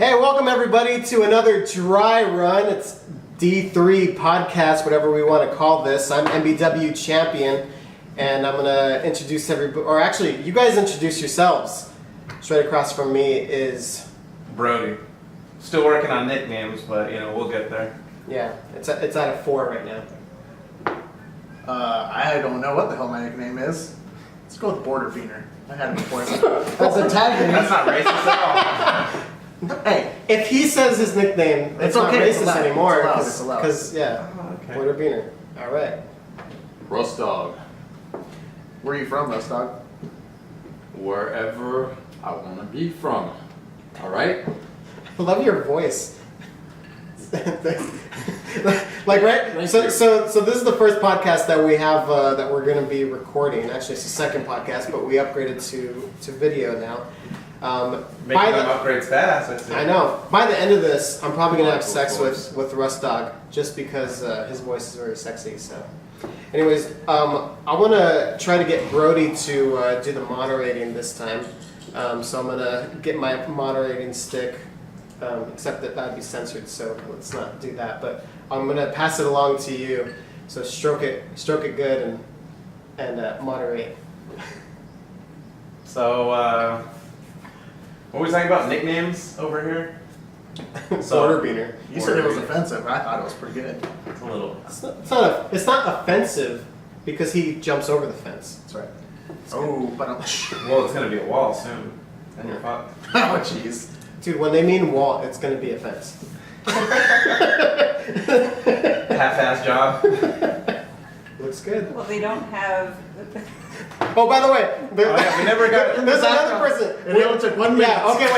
Hey, welcome everybody to another dry run. It's D3 podcast, whatever we want to call this. I'm MBW champion, and I'm gonna introduce everybody. Or actually, you guys introduce yourselves. Straight across from me is Brody. Still working on nicknames, but we'll get there. yeah. It's at a 4 right now. I don't know what the hell my nickname is. Let's go with Border Beaner. I had it before. That's a tag name. That's not racist at all. Hey, if he says his nickname, it's not okay, racist anymore. It's allowed. Because yeah, okay. Border Beaner. All right. Rust Dog. Where are you from, Rust Dog? Wherever I want to be from. All right? I love your voice. Like right? So this is the first podcast that we have that we're going to be recording. Actually, it's the second podcast, but we upgraded to video now. Making them upgrades fast, I see. I know. By the end of this, I'm probably going to have sex with Rust Dog just because his voice is very sexy. So, anyways, I want to try to get Brody to do the moderating this time. So I'm going to get my moderating stick, except that that'd be censored, so let's not do that. But I'm going to pass it along to you. So stroke it good and moderate. So, what were we talking about? Nicknames over here? Border Beaner. You said it was offensive. I thought it was pretty good. It's a little. It's not offensive because he jumps over the fence. That's right. Oh, but I'm... Well, it's going to be a wall soon. And you're fucked. Oh, jeez. Dude, when they mean wall, it's going to be a fence. Half-ass job. Looks good. Well, they don't have. Oh, by the way, We never got it. there's another person. It only took 1 minute. Yeah, okay,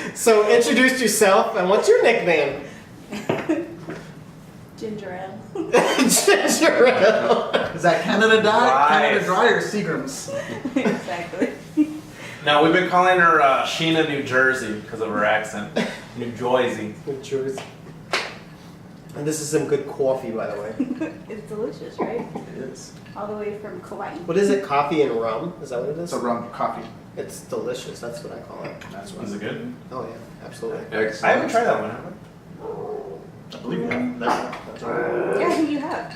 wait. So introduce yourself, and what's your nickname? Ginger ale. Ginger ale. Is that Canada Dry? Nice. Canada Dry or Seagram's? Exactly. No, we've been calling her Sheena, New Jersey because of her accent. New Jersey. New Jersey. And this is some good coffee, by the way. It's delicious, right? It is. All the way from Kauai. What is it? Coffee and rum? Is that what it is? It's a rum coffee. It's delicious. That's what I call it. That's what Is it good? Oh yeah, absolutely. Excellent. I haven't tried that one, have I believe you have. That's right. Yeah, I think you have.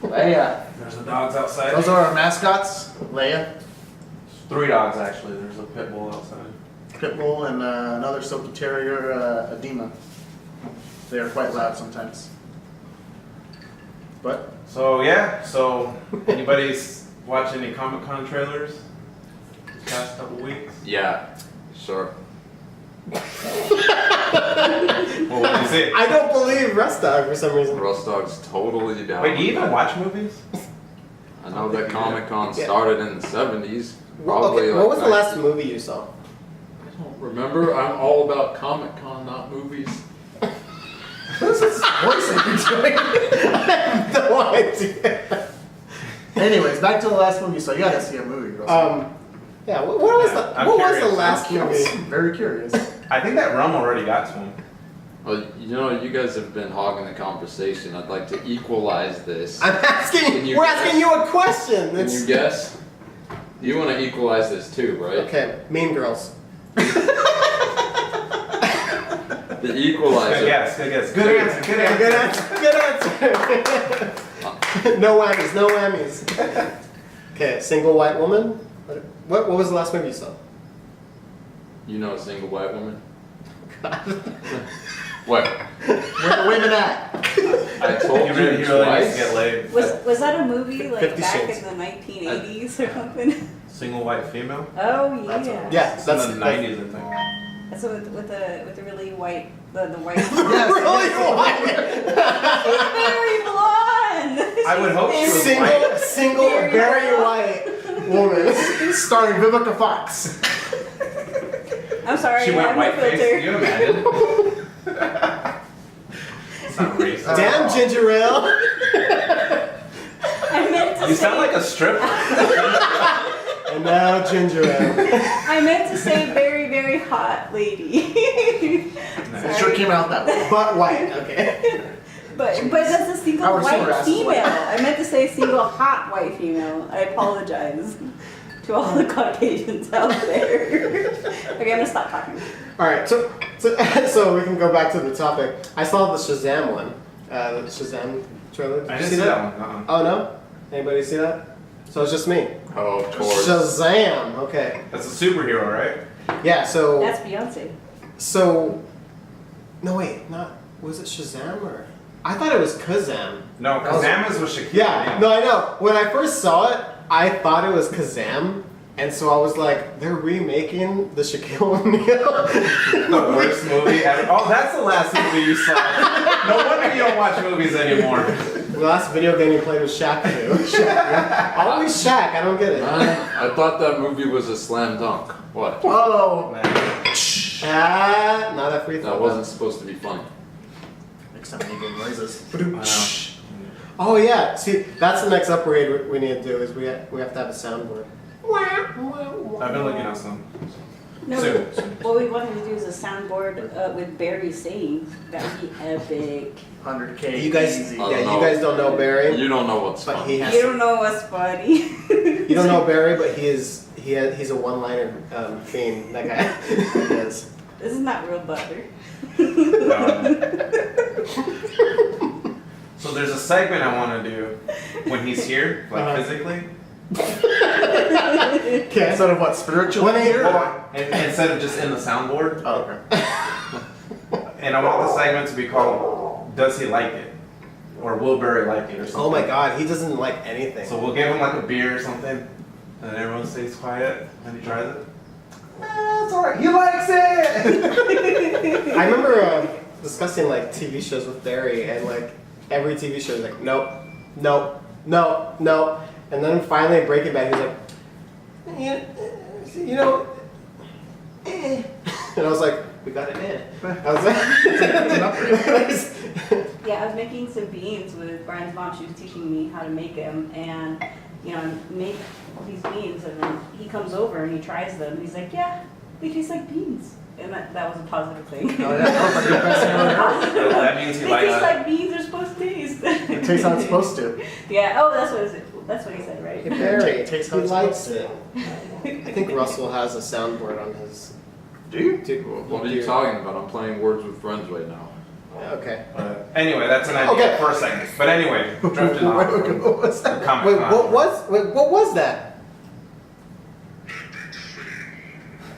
Leia. I? There's the dogs outside. Those are our mascots. Leia, 3 dogs, actually. There's a pit bull outside. Pitbull, and another silky terrier, Edema. They are quite loud sometimes. But So anybody's watch any Comic-Con trailers this past couple weeks? Yeah, sure. Well, what did you see? I don't believe Rust Dog for some reason. Rust Dog's totally down. Wait, do you with even that. watch movies? I know that Comic-Con Yeah. started in the 70s. Well, Probably okay, like what was the 90s. last movie you saw? I don't remember. I'm all about Comic-Con, not movies. what is this voice that you're doing? No idea. Anyways, back to the last movie. So you gotta see a movie, Russell. Yeah. What was Yeah, the I'm what was curious. the last movie? I'm very curious. I think that rum already got to him. Well, you guys have been hogging the conversation. I'd like to equalize this. I'm asking. Can you We're guess? asking you a question. Can you guess? You want to equalize this too, right? Okay. Mean Girls. The equalizer. Good guess, good guess. Good answer, good answer. Good answer. No whammies. No whammies. Okay. Single white woman. What was the last movie you saw? You know a single white woman? What? Where the women at? I told You really you needs to twice. get laid. Was that a movie like 50 back Shades. in the 1980s or something? Single white female? Oh yeah. Yeah. It's in the 90s, I think. That's with the really white the white. Yes, Really white. Very blonde. I would hope she was Single, very white woman. Starring Vivica Fox. I'm sorry. She I went have no white face. filter. Can you imagine? It's not racist. Damn ginger ale. I meant to You say. sound like a stripper. And now ginger ale. I meant to say very very hot lady. It sure came out that way. But white. Okay. But that's a single Our white silver ass is female. white. I meant to say single hot white female. I apologize. To all the Caucasians out there. Okay, I'm gonna stop talking. All right, so we can go back to the topic. I saw the Shazam one, the Shazam trailer. Did I you didn't see see that? that one. Oh no, anybody see that? So it's just me. Oh, of course. Shazam. Okay. That's a superhero, right? Yeah. So That's Beyonce. no wait, not was it Shazam or I thought it was Kazam. No, Kazam is with Shakira. Yeah. No, I know. When I first saw it, I thought it was Kazam. And so I was like, they're remaking the Shaquille O'Neal. The worst movie ever. Oh, that's the last movie you saw. No wonder you don't watch movies anymore. The last video game you played was Shaq too. Shaq, yeah. Always Shaq, I don't get it. I thought that movie was a slam dunk. What? Oh, Man. Not a free throw. That wasn't supposed to be funny. next time you make noises. I know. Oh yeah, see, that's the next upgrade we need to do is we have to have a soundboard. I've been looking at some. No, Soon. what we wanted to do is a soundboard with Barry singing. That would be epic. 100K. You guys, easy. yeah, you guys don't know Barry, You don't know what's but funny. he has. You don't know what's funny. You don't know Barry, but he's a one-liner fiend. That guy. He is. This is not real butter. So there's a segment I want to do when he's here, like physically. Okay. Instead of what, spiritual When he- here? And instead of just in the soundboard. Oh, okay. And I want the segment to be called "Does he like it?" or "Will Barry like it?" or something. Oh my God, he doesn't like anything. So we'll give him like a beer or something, and everyone stays quiet, and he tries it. It's alright. He likes it. I remember discussing like TV shows with Barry, and like every TV show is like, nope, nope, nope, nope, and then finally Breaking Bad, he was like, you know, and I was like, we got it in. I was like, It's an upgrade. Yeah, I was making some beans with Brian's mom. She was teaching me how to make them, and make these beans, and then he comes over and he tries them. And he's like, "Yeah, they taste like beans," and that was a positive thing. Oh, yeah, that was like the best thing I've ever heard. That means he They likes taste it. like beans are supposed to taste. It tastes how it's supposed to. Yeah. Oh, that's what he said, right? hey, Barry, Tastes how he it's likes supposed it. I think Russell has a soundboard on his. Do you? Dude, What are you talking about? I'm playing Words with Friends right now. Okay. But anyway, that's an idea Okay. for a segment. But anyway, drifting off. What was that? Comic Wait, what was that?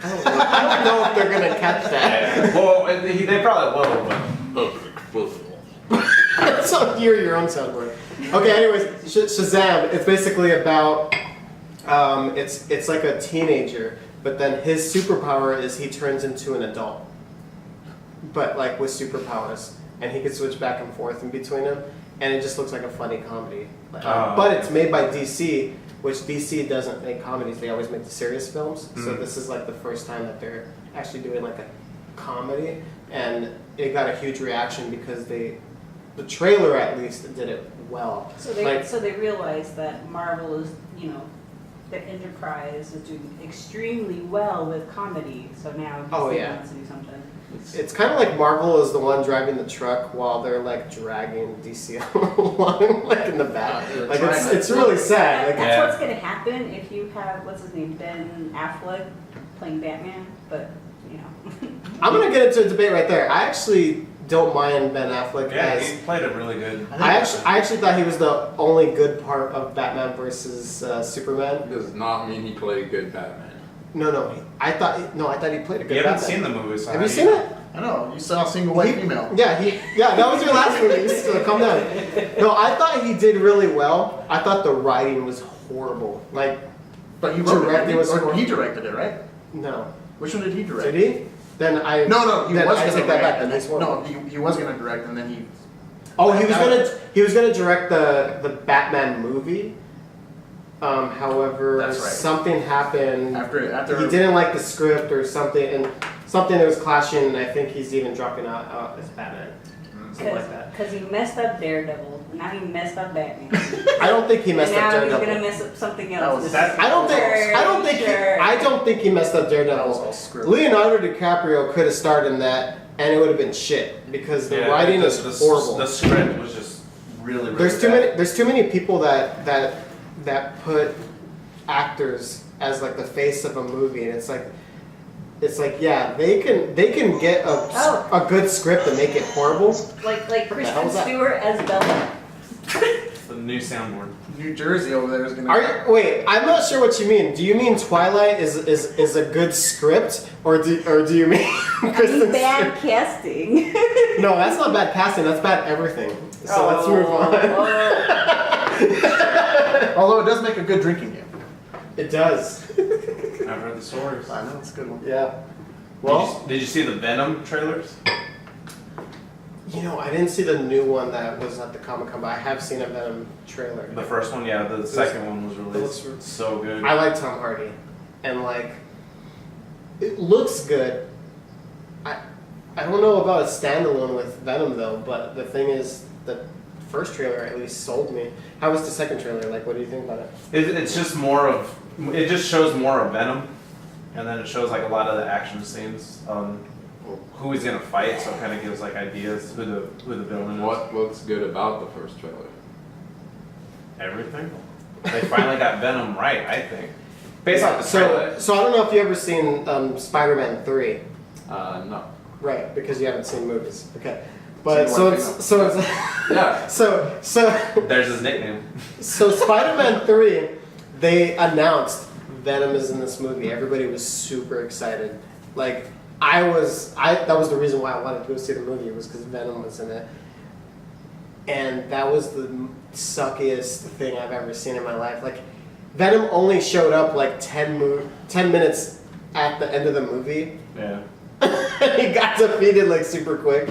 I don't know if they're gonna catch that. Yeah. Well, they probably will. But So hear your own soundboard. Okay, anyways, Shazam. It's basically about it's like a teenager, but then his superpower is he turns into an adult, but like with superpowers, and he can switch back and forth in between them, and it just looks like a funny comedy. Oh. But it's made by DC, which DC doesn't make comedies; they always make the serious films. So this is like the first time that they're actually doing like a comedy, and it got a huge reaction because the trailer at least did it well. So they Like- so they realized that Marvel is the enterprise is doing extremely well with comedy. So now DC Oh, yeah. wants to do something. It's kind of like Marvel is the one driving the truck while they're like dragging DC along, like in the back. They're Like trying it's really sad. Like, That's Yeah. what's gonna happen if you have what's his name, Ben Affleck playing Batman. But I'm gonna get into a debate right there. I actually don't mind Ben Affleck yeah, as. he played it really good. I actually thought he was the only good part of Batman versus Superman. Does not mean he played a good Batman. No, I thought he played a good You haven't Batman. seen the movie, so Have you seen it? I know, you saw a single white female. Yeah, that was your last movie. So calm down. No, I thought he did really well. I thought the writing was horrible. Like, But you wrote Directing it, was or horrible. he directed it, right? no. Which one did he direct? Did he? Then I. No, he then was I gonna take that back. direct. Then he's horrible. No, he was gonna direct, and then he. Oh, he was gonna direct the Batman movie. However, That's right. something happened. After He didn't like the script or something, and something that was clashing. And I think he's even dropping out as Batman, something like that. because he messed up Daredevil, now he messed up Batman, I don't think he and messed up now he's Daredevil. gonna mess up something That else. was- that- I don't think. Sure. I don't think he messed up That was Daredevil. all script. Leonardo DiCaprio could have starred in that, and it would have been shit because the Yeah, writing the- is the- horrible. The script was just really There's too bad. many. There's too many people that put actors as like the face of a movie, and it's like yeah, they can get a good script and make it horrible. Like the hell Kristen is that? Stewart as Bella. The new soundboard. New Jersey over there is gonna. Wait, I'm not sure what you mean. Do you mean Twilight is a good script, or do you mean Kristen Bad Stewart? casting. No, that's not bad casting. That's bad everything. So let's move on. Although it does make a good drinking game. It does. I've heard the stories. I know it's a good one. Yeah. Well, Did you see the Venom trailers? you know, I didn't see the new one that was at the Comic-Con, but I have seen a Venom trailer. The first one, yeah. The second one was released. looks- So good. I like Tom Hardy, and like, it looks good. I don't know about a standalone with Venom though, but the thing is, the first trailer at least sold me. How was the second trailer? Like, what do you think about it? It's just more of. It just shows more of Venom, and then it shows like a lot of the action scenes on who he's gonna fight. So it kind of gives like ideas who the villain is. What looks good about the first trailer? Everything. They finally got Venom right, I think. Based off the So trailer. I don't know if you ever seen Spider-Man 3. No. Right, because you haven't seen movies. Okay. But So so you it's want so it's Yeah. so There's his nickname. so Spider-Man 3, they announced Venom is in this movie. Everybody was super excited. Like that was the reason why I wanted to go see the movie, was because Venom was in it. And that was the suckiest thing I've ever seen in my life. Like Venom only showed up like 10 minutes at the end of the movie. Yeah. He got defeated like super quick,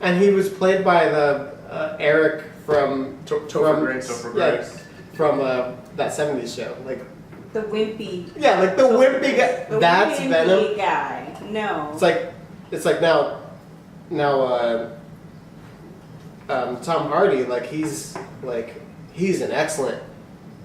and he was played by the Eric from Topher Grace. Topher yeah, Grace. from that '70s show. Like The wimpy. yeah, like the wimpy guy. The That's wimpy Venom. guy. No. It's like now Tom Hardy, like he's an excellent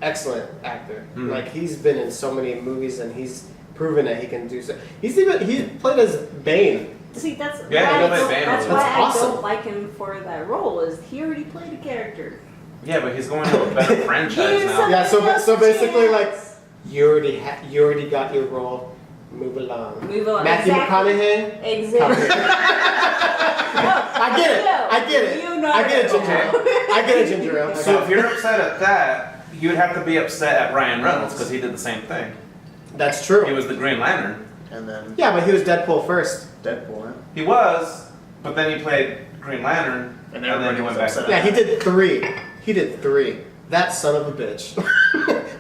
actor. Mm. Like he's been in so many movies, and he's proven that he can do so. He played as Bane. See, that's Yeah, why, he I played don't, Venom. that's why That's I awesome. don't like him for that role. Is he already played a character? Yeah, but he's going to a better franchise Here's now. Yeah, so basically, chance. like, you already got your role. Move along. Move along. Matthew Exactly. McConaughey. Exactly. I get it. You know I get it, it. Ginger Ale. I get it, Ginger Ale. So if you're upset at that, you'd have to be upset at Ryan Reynolds because he did the same thing. That's true. He was the Green Lantern. And then Yeah, but he was Deadpool first. Deadpool, huh? He was, but then he played Green Lantern, And and then everybody he was went back. upset. Yeah, he did 3. He did 3. That son of a bitch.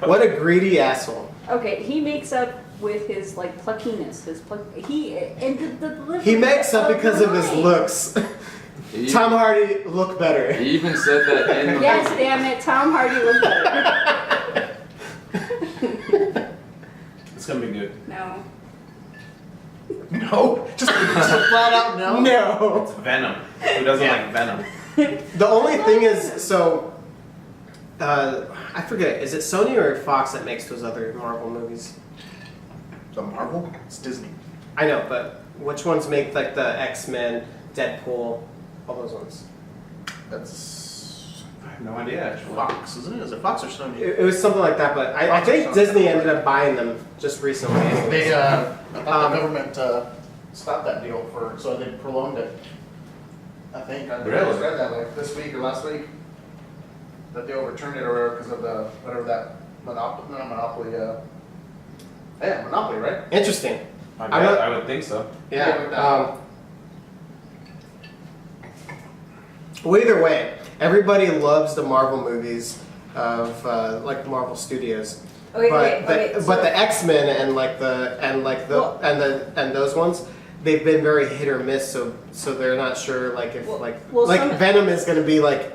What a greedy asshole. Okay, he makes up with his like pluckiness. He makes up because of his line. looks. He, Tom Hardy looked better. he even said that in the Yes, movie. damn it, Tom Hardy looked better. It's gonna be good. No. No, just flat out no. No. It's Venom. Who doesn't like Venom? The only thing is, so I forget, is it Sony or Fox that makes those other Marvel movies? The Marvel? It's Disney. I know, but which ones make like the X-Men, Deadpool, all those ones? That's I have no idea actually. Fox, isn't it? Is it Fox or Sony? It was something like that, but I Fox or think Sony. Disney ended up buying them just recently. anyways. They, I thought the government stopped that deal so they prolonged it. I think. I Really? just read that like this week or last week. That they overturned it or because of the, whatever that monopoly, monopoly, right? Interesting. I would think so. Yeah. Well, either way, everybody loves the Marvel movies of like Marvel Studios. Okay, but the X-Men and those ones, they've been very hit or miss. So they're not sure like if Venom is going to be like,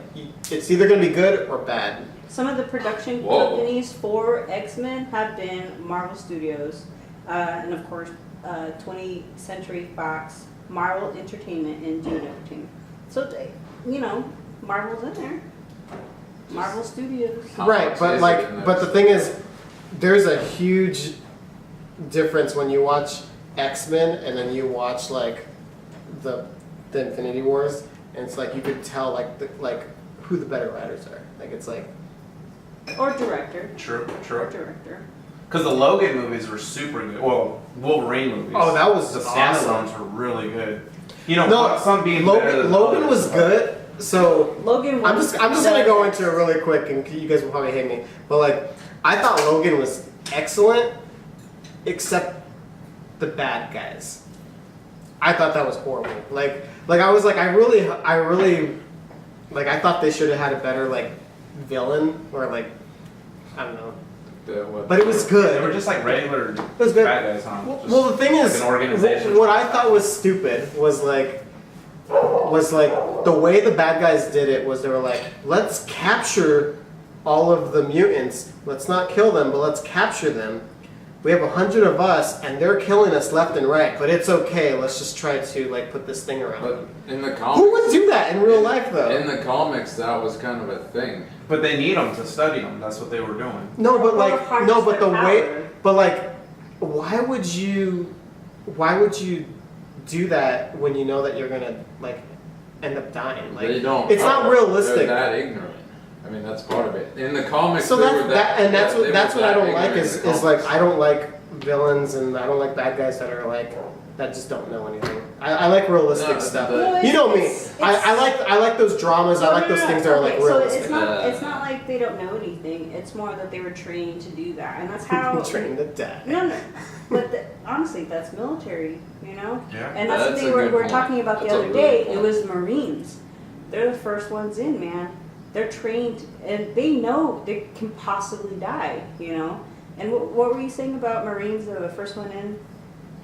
it's either going to be good or bad. Some of the production Whoa. companies for X-Men have been Marvel Studios, and of course, 20th Century Fox, Marvel Entertainment, and Dune Entertainment. So, Marvel's in there. Marvel Studios. Right, but the thing is, there's a huge difference when you watch X-Men and then you watch like the Infinity Wars, and it's like you could tell like who the better writers are. Like it's like Or director. True. Or director. Because the Logan movies were super good. Well, Wolverine movies. Oh, that was the awesome. standalones were really good. You know, No, some being better than Logan others, was but- good. So Logan. I'm just gonna go into it really quick, and you guys will probably hate me. But like, I thought Logan was excellent, except the bad guys. I thought that was horrible. Like I was like, I really, like, I thought they should have had a better like villain or like, I don't know. But it was good. They were just like regular was good. bad guys, huh? Well, Just well, the thing like is, an organization. what I thought was stupid was like the way the bad guys did it was they were like, let's capture all of the mutants. Let's not kill them, but let's capture them. We have 100 of us, and they're killing us left and right. But it's okay. Let's just try to like put this thing around. But in the comics, Who would do that in real life, though? in the comics, that was kind of a thing. But they need them to study them. That's what they were doing. No, but like, Or no, but the harness way, their power. but like, why would you do that when you know that you're gonna like end up dying? Like, They don't. it's not know. realistic. They're that ignorant. I mean, that's part of it. In the comics, So they that's were that, and that's yeah, what they that's were what I that don't like ignorant is in the like comics. I don't like villains and I don't like bad guys that are like that just don't know anything. I like realistic No, stuff. the- You know me. It's- I like those dramas. I like those things that are like okay, so realistic. it's not like they don't know anything. It's more that they were trained to do that, and that's how. Trained to die. No, but honestly, that's military, you know. Yeah. And that's what That's they a were good were point. talking about the That's a other really day. good It point. was Marines. They're the first ones in, man. They're trained, and they know they can possibly die, you know. And what were you saying about Marines? They're the first one in.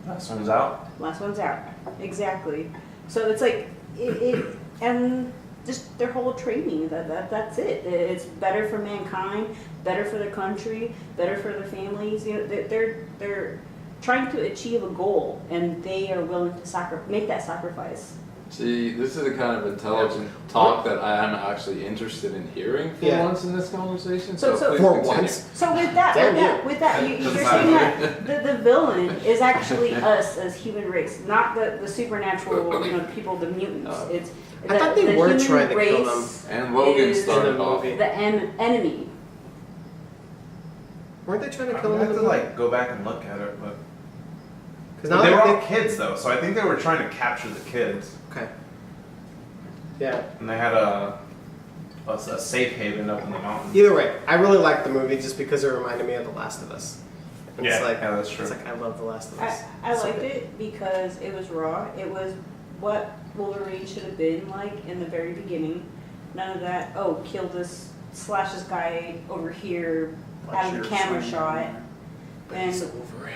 Last one's out. Last one's out. Exactly. So it's like it and just their whole training. That's it. It's better for mankind, better for the country, better for the families. You know, they're trying to achieve a goal, and they are willing to make that sacrifice. See, this is the kind of intelligent talk that I am actually interested in hearing for Yeah. once in this conversation. So- please For continue. once. So with that, Damn with that, you're Doesn't saying sound that the villain is actually us as human race, not the supernatural, you know, people, the mutants. No. It's I thought they were human trying to kill race And Logan is started in the off. movie. the enemy. Weren't they trying to I kill would him? have to like go back and look at it, but Because they now were all I think. kids though, so I think they were trying to capture the kids, Okay. Yeah. and they had a safe haven up in the mountains. Either way, I really liked the movie just because it reminded me of The Last of Us. And Yeah, it's like, yeah, that's true. It's like I love The Last of Us. I So liked good. it because it was raw. It was what Wolverine should have been like in the very beginning. None of that, oh, kill this, slash this guy over here out of the camera shot. And It's a Wolverine.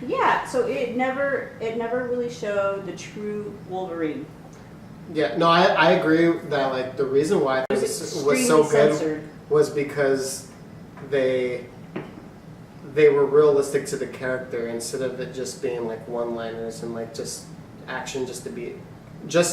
yeah, so it never really showed the true Wolverine. Yeah, no, I agree that like the reason why It was this extremely was so good censored. was because they were realistic to the character instead of it just being like one-liners and like just action just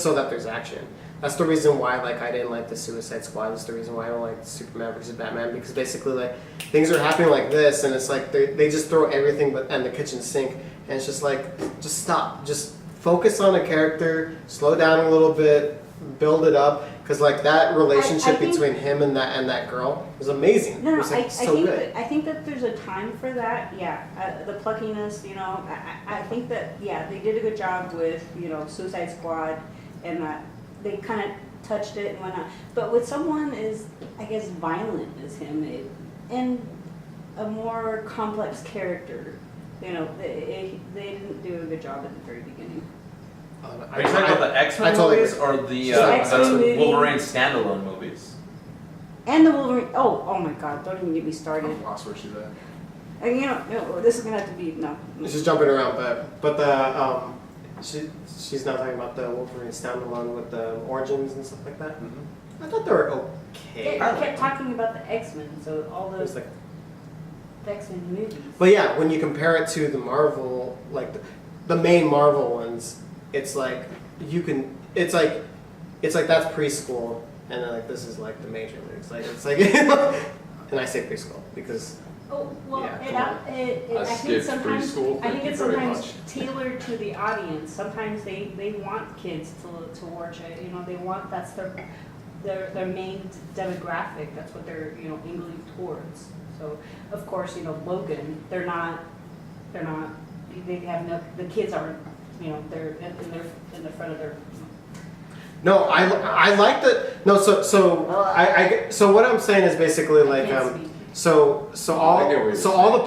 so that there's action. That's the reason why like I didn't like the Suicide Squad. That's the reason why I don't like Superman versus Batman, because basically like things are happening like this and it's like they just throw everything but and the kitchen sink and it's just like just stop, just focus on a character, slow down a little bit, build it up, because like that relationship I think- between him and that girl was amazing. No, it was like, I so think good. I think that there's a time for that. Yeah, the pluckiness. You know, I think that yeah, they did a good job with Suicide Squad, and that they kind of touched it and whatnot. But with someone as I guess violent as him, and a more complex character, they didn't do a good job at the very beginning. Are you talking about the X-Men I totally movies agree. or the X-Men movie. Wolverine standalone movies? And the Wolverine. Oh my God! Don't even get me started. I lost where she's at. And this is gonna have to be no. She's jumping around, but the she's not talking about the Wolverine standalone with the origins and stuff like that. I thought they were okay. They kept talking about the X-Men, so all It was those like, X-Men movies. but yeah, when you compare it to the Marvel, like the main Marvel ones, it's like it's like that's preschool, and then like this is like the major leagues. Like it's like, and I say preschool because Oh well, Yeah, come I I think skipped sometimes preschool, I thank think you it's very sometimes much. tailored to the audience. Sometimes they want kids to watch it. They want that's their main demographic. That's what they're angling towards. So, of course, Logan, they have no, the kids aren't, they're in the front of their. No, I like the no. So what I'm saying is basically like so I get what you're all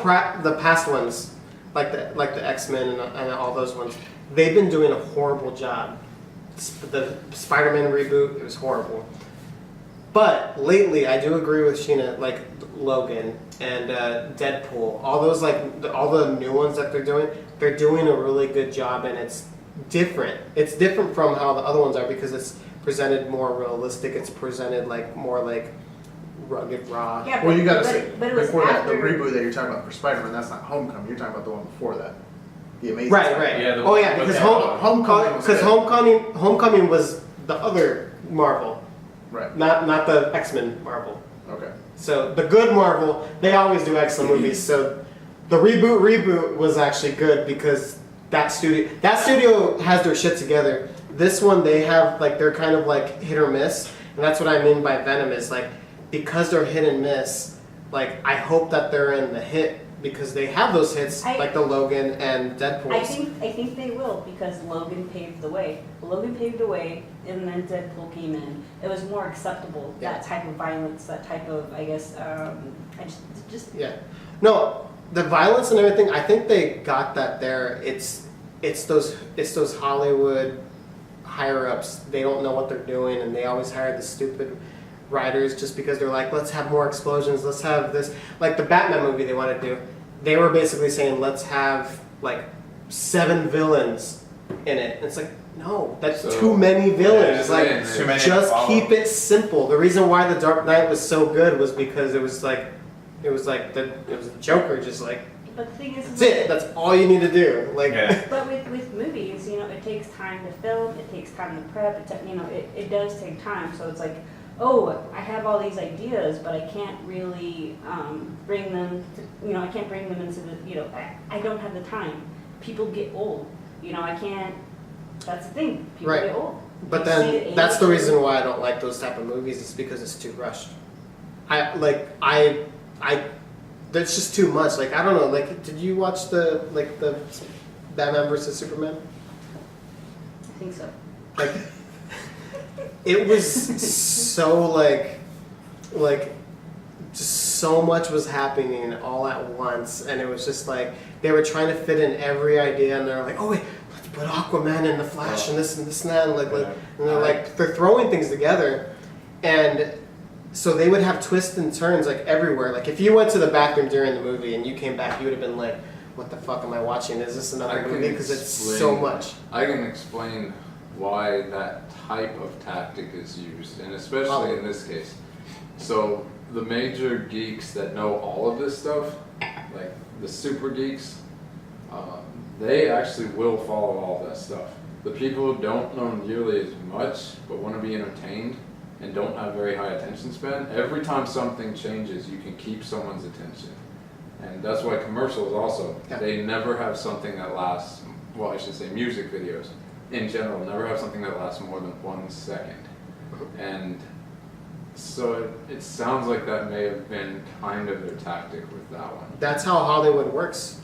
the past ones like the X-Men and all those ones, they've been doing a horrible job. The Spider-Man reboot, it was horrible. But lately, I do agree with Sheena, like Logan and Deadpool, all those all the new ones that they're doing a really good job, and it's different. It's different from how the other ones are because it's presented more realistic. It's presented more like rugged, raw. Yeah, Well, you gotta say, but it was before that, the after- reboot that you're talking about for Spider-Man, that's not Homecoming, you're talking about the one before that. The Amazing Right, Spider-Man. right. Yeah, the Oh one yeah, with because the- Homecoming was the other Marvel, Right, not the X-Men Marvel. okay. So the good Marvel, they always do excellent movies. So the reboot was actually good because that studio has their shit together. This one they have they're kind of hit or miss, and that's what I mean by Venom is because they're hit and miss. I hope that they're in the hit because they have those hits like the Logan and Deadpool. I think they will because Logan paved the way. Logan paved the way, and then Deadpool came in. It was more acceptable, Yeah. that type of violence, that type of, I guess, Yeah. No, the violence and everything, I think they got that there. It's those Hollywood higher ups. They don't know what they're doing and they always hire the stupid writers just because they're like, let's have more explosions, let's have this. Like the Batman movie they want to do. They were basically saying, let's have 7 villains in it. And it's like, no, that's too many villains. too many to Just follow. keep it simple. The reason why The Dark Knight was so good was because it was the Joker, just but the thing is, that's it. That's all you need to do. Yeah. but with movies, it takes time to film, it takes time to prep, it does take time. So it's like, oh, I have all these ideas, but I can't really bring them to, I can't bring them into the, I don't have the time. People get old, I can't, that's the thing, people Right. get old. But You see then it that's the age. reason why I don't like those type of movies. Is because it's too rushed. That's just too much. I don't know. Did you watch the Batman versus Superman? I think so. It was so just so much was happening all at once, and it was just they were trying to fit in every idea, and they're like, oh wait, let's put Aquaman and the Flash and this and that, and they're they're throwing things together, and so they would have twists and turns everywhere. If you went to the bathroom during the movie and you came back, you would have been like, what the fuck am I watching? Is this another movie? Because it's so much. I can explain why that type of tactic is used, and especially in this case. So the major geeks that know all of this stuff, like the super geeks, they actually will follow all that stuff. The people who don't know nearly as much but want to be entertained and don't have very high attention span, every time something changes, you can keep someone's attention. And that's why commercials also, they never have something that lasts, well, I should say music videos in general, never have something that lasts more than 1 second. And so it sounds like that may have been kind of their tactic with that one. That's how Hollywood works.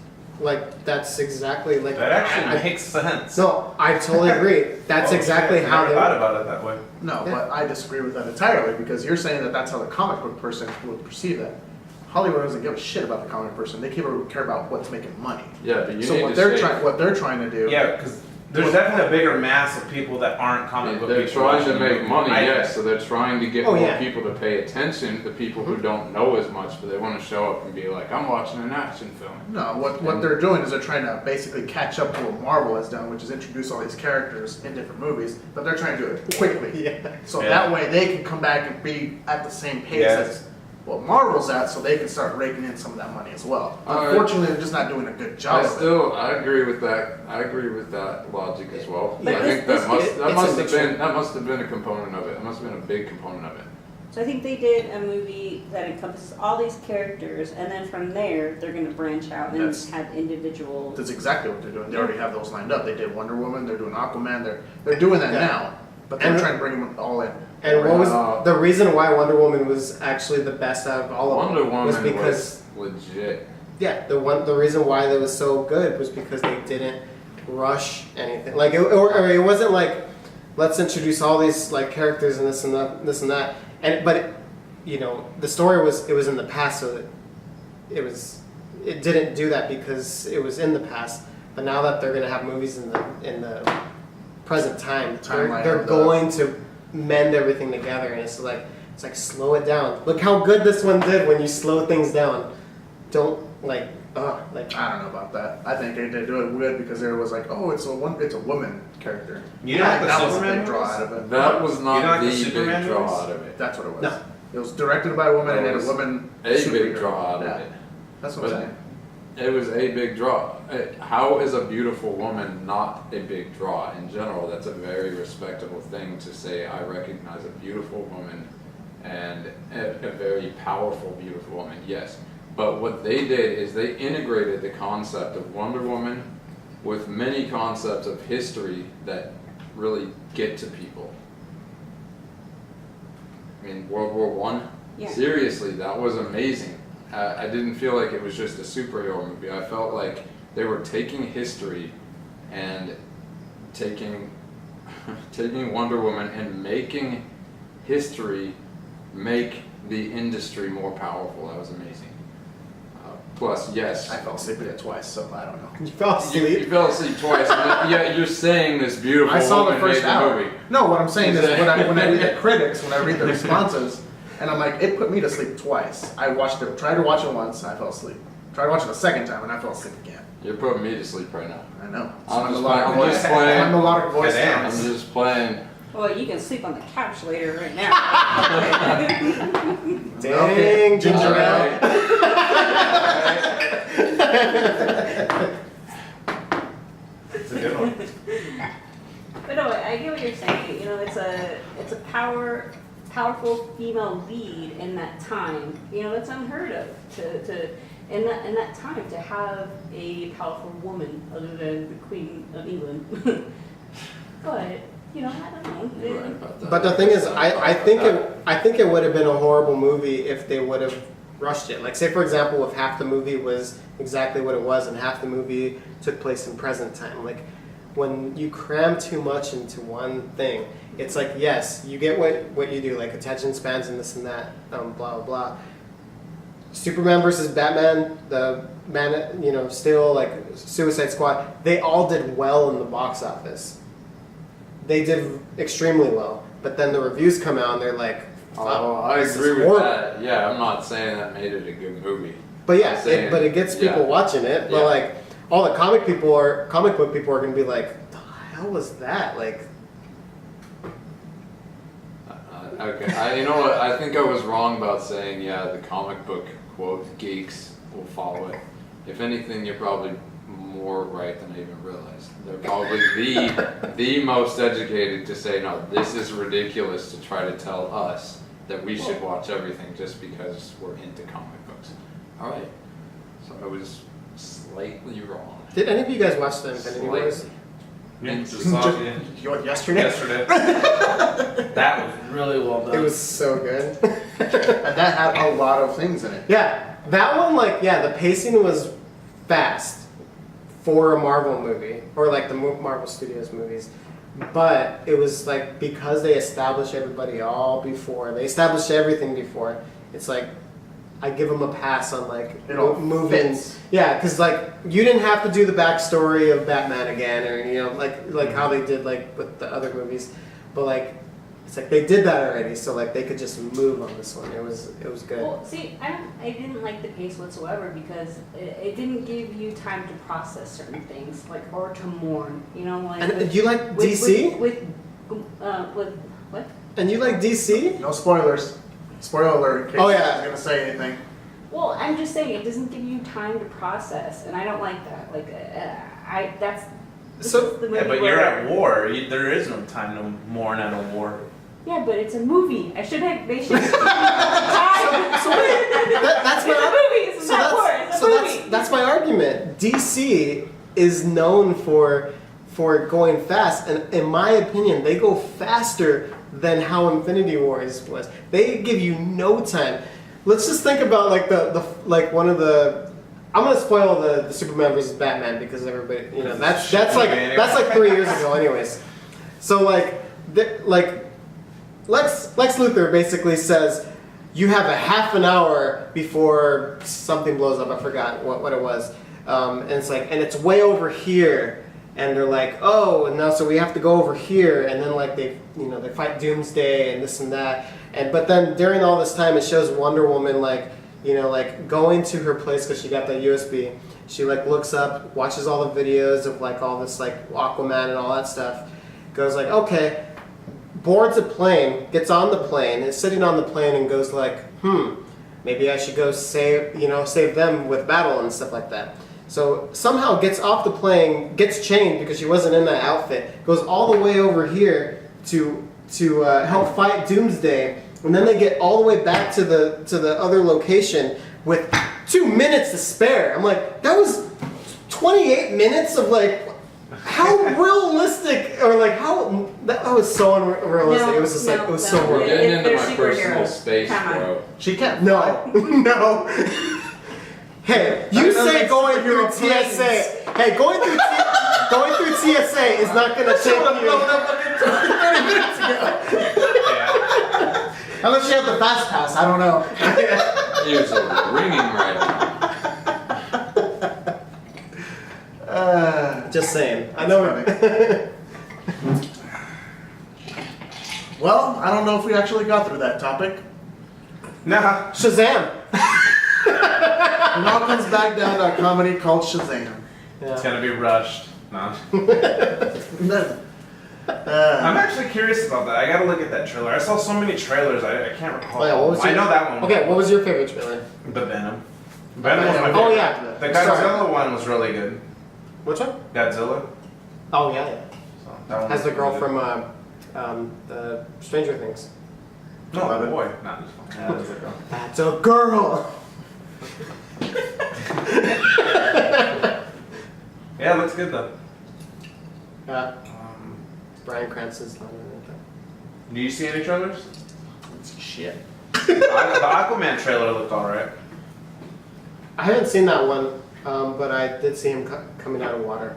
That's exactly That actually makes sense. No, I totally agree. That's exactly I how never they thought about it that way. No, Yeah. but I disagree with that entirely because you're saying that that's how the comic book person would perceive that. Hollywood doesn't give a shit about the comic person. They care about what's making money. Yeah, but you So need what to they're say, what they're trying to do. Yeah, because there's definitely a bigger mass of people that aren't comic book they're people. trying to watching make the money, movie. yes, so they're trying to get Oh, more yeah. people to pay attention, the people who don't know as much, but they want to show up and be like, I'm watching an action film. No, what they're doing is they're trying to basically catch up to what Marvel has done, which is introduce all these characters in different movies, but they're trying to do it quickly. Yeah. So Yeah. that way they can come back and be at the same pace Yes. as what Marvel's at, so they can start raking in some of that money as well. Alright. Unfortunately, they're just not doing a good job of it. I agree with that. I agree with that logic as well. But I this- think that this- must it's a mixture. that must have been a component of it. That must have been a big component of it. So I think they did a movie that encompasses all these characters, and then from there, they're going to branch out and Yes. have individual. That's exactly what they're doing. They already have those lined up. They did Wonder Woman, they're doing Aquaman, they're doing that Yeah. now, but they're And- trying to bring them all in. And what was Wow. the reason why Wonder Woman was actually the best out of all of them? Wonder Woman was because legit. Yeah, the reason why that was so good was because they didn't rush anything. Like or it wasn't like, let's introduce all these like characters and this and that. But you know, the story was in the past, so it didn't do that because it was in the past. But now that they're gonna have movies in the present time, they're going to mend everything together, and it's like slow it down. Look how good this one did when you slow things down. Don't like I don't know about that. I think they did do it good because there was like, oh, it's a woman character. You know what the that was a Superman big draw was? out of it. That was not You know like the the Superman big draw movies? out of it. That's what it was. No. It was directed by a woman and It had a was woman. A big superhero. draw out Yeah. of it. That's what I'm But- saying. It was a big draw. How is a beautiful woman not a big draw? In general, that's a very respectable thing to say. I recognize a beautiful woman and a very powerful, beautiful woman. Yes. But what they did is they integrated the concept of Wonder Woman with many concepts of history that really get to people. I mean, World War One. Yeah. Seriously, that was amazing. I didn't feel like it was just a superhero movie. I felt like they were taking history and taking Wonder Woman and making history make the industry more powerful. That was amazing. Plus, yes. I fell asleep with it twice, so I don't know. you fell You asleep. fell asleep twice. Yeah, you're saying this beautiful I saw the woman first made the hour. movie. No, what I'm saying is when I read the critics, when I read the responses, and I'm like, it put me to sleep twice. I watched it, tried to watch it once, and I fell asleep. Tried to watch it a second time, and I fell asleep again. You're putting me to sleep right now. I know. I'm just melodic playing- I'm just playing. My melodic voice Good I'm counts. just playing. Well, you can sleep on the couch later right now. Dang, ginger ale. It's a good one. But no, I get what you're saying. You know, it's a powerful female lead in that time. You know, that's unheard of to in that time to have a powerful woman other than the Queen of England. But you know, I don't know. You're right about that. But the thing is, I think it would have been a horrible movie if they would have rushed it. Like, say for example, if half the movie was exactly what it was and half the movie took place in present time. Like, when you cram too much into one thing, it's like, yes, you get what you do, like attention spans and this and that, blah blah blah. Superman versus Batman, the Man, you know, still like Suicide Squad, they all did well in the box office. They did extremely well, but then the reviews come out and they're like, Oh, I this is agree with horrible. that. Yeah, I'm not saying that made it a good movie. But yeah, I'm saying- but it gets people yeah. watching it. But Yeah. like all the comic book people are gonna be like, the hell was that? Like, Okay, you know what? I think I was wrong about saying, yeah, the comic book quote geeks will follow it. If anything, you're probably more right than I even realized. They're probably the most educated to say, no, this is ridiculous to try to tell us that we should watch everything just because we're into comic books. All right, so I was slightly wrong. did any of you guys watch the Infinity Wars? Slightly. Yeah, just saw it again Yesterday? yesterday. That was really well done. It was so good. And that had a lot of things in it. Yeah, that one, like, yeah, the pacing was fast for a Marvel movie, or like the Marvel Studios movies. But it was like, because they established everybody they established everything before, it's like, I give them a pass on like It all moving. fits. Yeah, because like, you didn't have to do the backstory of Batman again, or, you know, like how they did like with the other movies. But like, it's like they did that already, so like they could just move on this one. It was good. Well, see, I didn't like the pace whatsoever because it didn't give you time to process certain things, like, or to mourn. You know, like. And with- you like with- DC? With what? And you like DC? No spoilers. Spoiler alert in case Oh, yeah. I was going to say anything. Well, I'm just saying it doesn't give you time to process, and I don't like that. Like, this So- is the movie Yeah, but where- you're at war. There is no time to mourn at a war. Yeah, but it's a movie. They should give me time. That's It's a movie. It's not war. It's a movie. that's my argument. DC is known for going fast, and in my opinion, they go faster than how Infinity Wars was. They give you no time. let's just think about like the like one of the. I'm gonna spoil the Superman versus Batman because everybody, you know, that's like 3 years ago, anyways. So like Lex Luthor basically says you have a half an hour before something blows up. I forgot what it was, and it's like, and it's way over here, and they're like, oh, and now so we have to go over here, and then like they fight Doomsday and this and that, but then during all this time it shows Wonder Woman like going to her place because she got that USB. She like looks up, watches all the videos of like all this like Aquaman and all that stuff. Goes like, okay, boards a plane, gets on the plane, is sitting on the plane and goes like, maybe I should go save them with battle and stuff like that. So somehow gets off the plane, gets chained because she wasn't in that outfit, goes all the way over here to help fight Doomsday. And then they get all the way back to the other location with 2 minutes to spare. I'm like, that was 28 minutes of like, how realistic, or like how that was so unrealistic. No, it was just like it was so We're weird. getting into They're my personal superheroes. space, Come on. bro. She can't. No. Hey, you That say makes going through superhero planes. TSA. Hey, going through TSA is not gonna take you. 30 minutes ago. Yeah. Unless you have the fast pass, I don't know. Ears are ringing right now. Just saying. I know. Well, I don't know if we actually got through that topic. Nah. Shazam. It all comes back down to a comedy called Shazam. It's gonna be rushed. No. I'm Uh, actually curious about that. I gotta look at that trailer. I saw so many trailers. I can't recall. Oh, yeah, what was I your- know that one. Okay, what was your favorite trailer? The Venom. Venom was my Oh, favorite. Oh yeah. The Sorry. Godzilla one was really good. Which one? Godzilla. Oh yeah. So that one Has was the girl really from the Stranger Things. good. No, the boy. Not just yeah, that's a girl. That's a girl. Yeah, it looks good though. Bryan Cranston's not in it. Do you see any trailers? shit. The Aquaman trailer looked alright. I haven't seen that one, but I did see him coming out of water.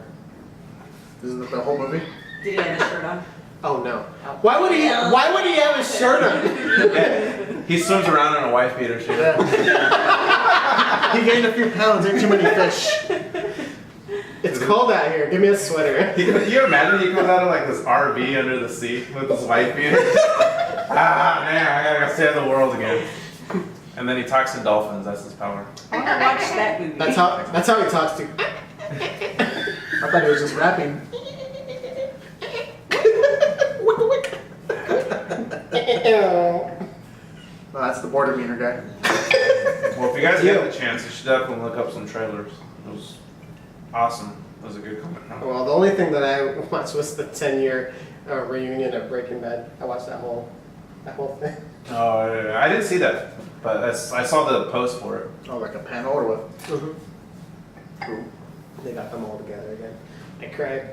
Isn't it the whole movie? Did he have his shirt on? Oh no! Why would he have his shirt on? Yeah. He swims around in a wife beater shirt. He gained a few pounds, ate too many fish. It's cold out here. Give me a sweater. You imagine he comes out of like this RV under the sea with his wife beater? Man, I gotta go save the world again. And then he talks to dolphins. That's his power. I want to watch that movie. That's how he talks to. I thought he was just rapping. Oh, that's the border meaner guy. Well, if you guys get the chance, you should definitely look up some trailers. It was awesome. It was a good comment. Well, the only thing that I watched was the 10-year reunion of Breaking Bad. I watched that whole thing. Oh, yeah. I didn't see that, but I saw the post for it. Oh, like a panel or what? Cool. They got them all together again. I cried.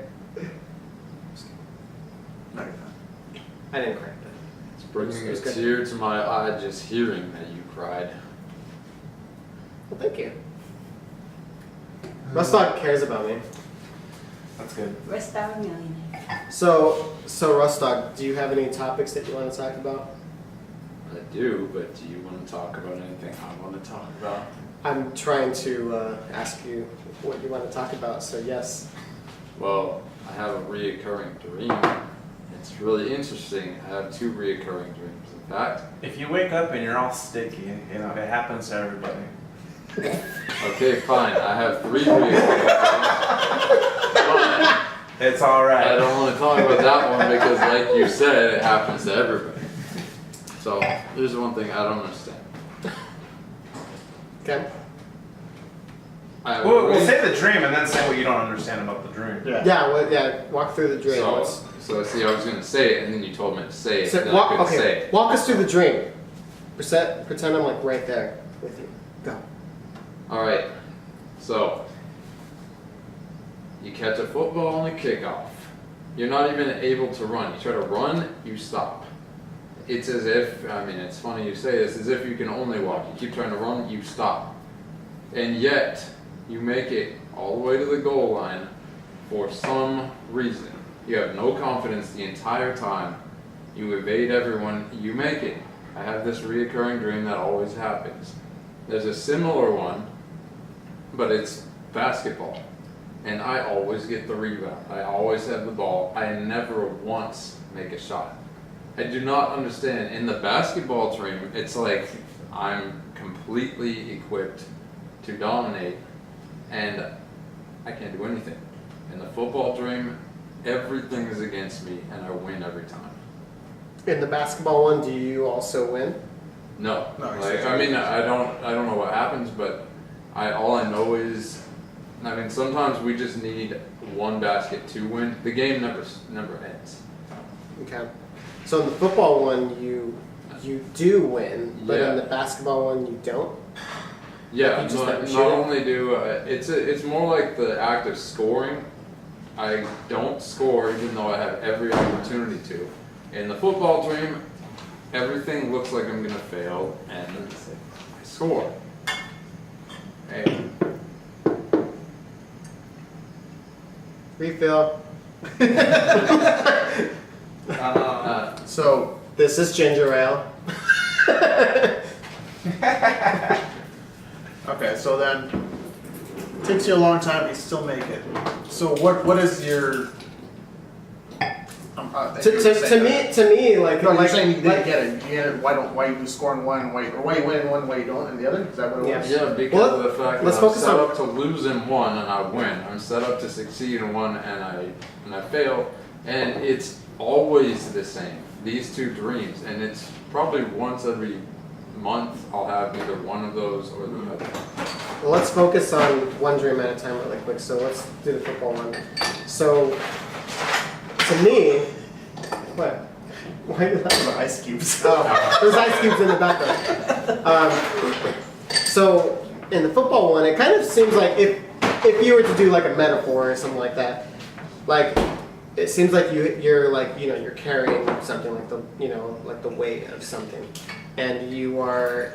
No, you're not. I didn't cry. It's bringing It was a good. tear to my eye just hearing that you cried. Well, thank you. Rustog cares about me. That's good. Rest out millionaire. So Rustog, do you have any topics that you want to talk about? I do, but do you want to talk about anything I want to talk about? I'm trying to ask you what you want to talk about, so yes. Well, I have a reoccurring dream. It's really interesting. I have two reoccurring dreams. In fact, If you wake up and you're all sticky, it happens to everybody. okay, fine. I have three reoccurring dreams. It's But I alright. don't want to talk about that one because, like you said, it happens to everybody. So, here's one thing I don't understand. Okay. I have a We'll dream- say the dream and then say what you don't understand about the dream. Yeah. Walk through the dream. So see, I was gonna say it, and then you told me to say it, So, and then I couldn't say okay. it. Walk us through the dream. Pretend I'm like right there with you. Go. All right. So you catch a football on the kickoff. You're not even able to run. You try to run, you stop. it's as if, I mean, it's funny you say this, as if you can only walk. You keep trying to run, you stop. And yet, you make it all the way to the goal line for some reason. You have no confidence the entire time. You evade everyone, you make it. I have this reoccurring dream that always happens. There's a similar one, but it's basketball. And I always get the rebound. I always have the ball. I never once make a shot. I do not understand. In the basketball dream, it's like I'm completely equipped to dominate, and I can't do anything. In the football dream, everything is against me, and I win every time. In the basketball one, do you also win? No, No, like I mean, I don't know what happens, but all I know is, I mean, sometimes we just need one basket to win. The game never ends. Okay. So in the football one, you do win, but Yeah. in the basketball one, you don't. Yeah, You just never shoot not it? only do it's more like the act of scoring. I don't score even though I have every opportunity to. In the football dream, everything looks like I'm gonna fail, and I score. Hey, Refill. So, This is ginger ale. okay, so then, takes you a long time, you still make it. So what is your... To me, like, No, you're like, saying you didn't like- get it. You get it. Why you score in one, or why you win in one, why you don't in the other? Is that what it Yeah. was? yeah, because Well, of the fact let's that I'm focus set on- up to lose in one and I win. I'm set up to succeed in one and I fail, and it's always the same. These two dreams, and it's probably once every month I'll have either one of those or the other. Well, let's focus on one dream at a time really quick. So let's do the football one. So, to me, what? Why are you laughing? The ice cubes. Oh, there's ice cubes in the background. So, in the football one, it kind of seems like if you were to do like a metaphor or something like that, like it seems like you're like, you know, you're carrying something like the, you know, like the weight of something, and you are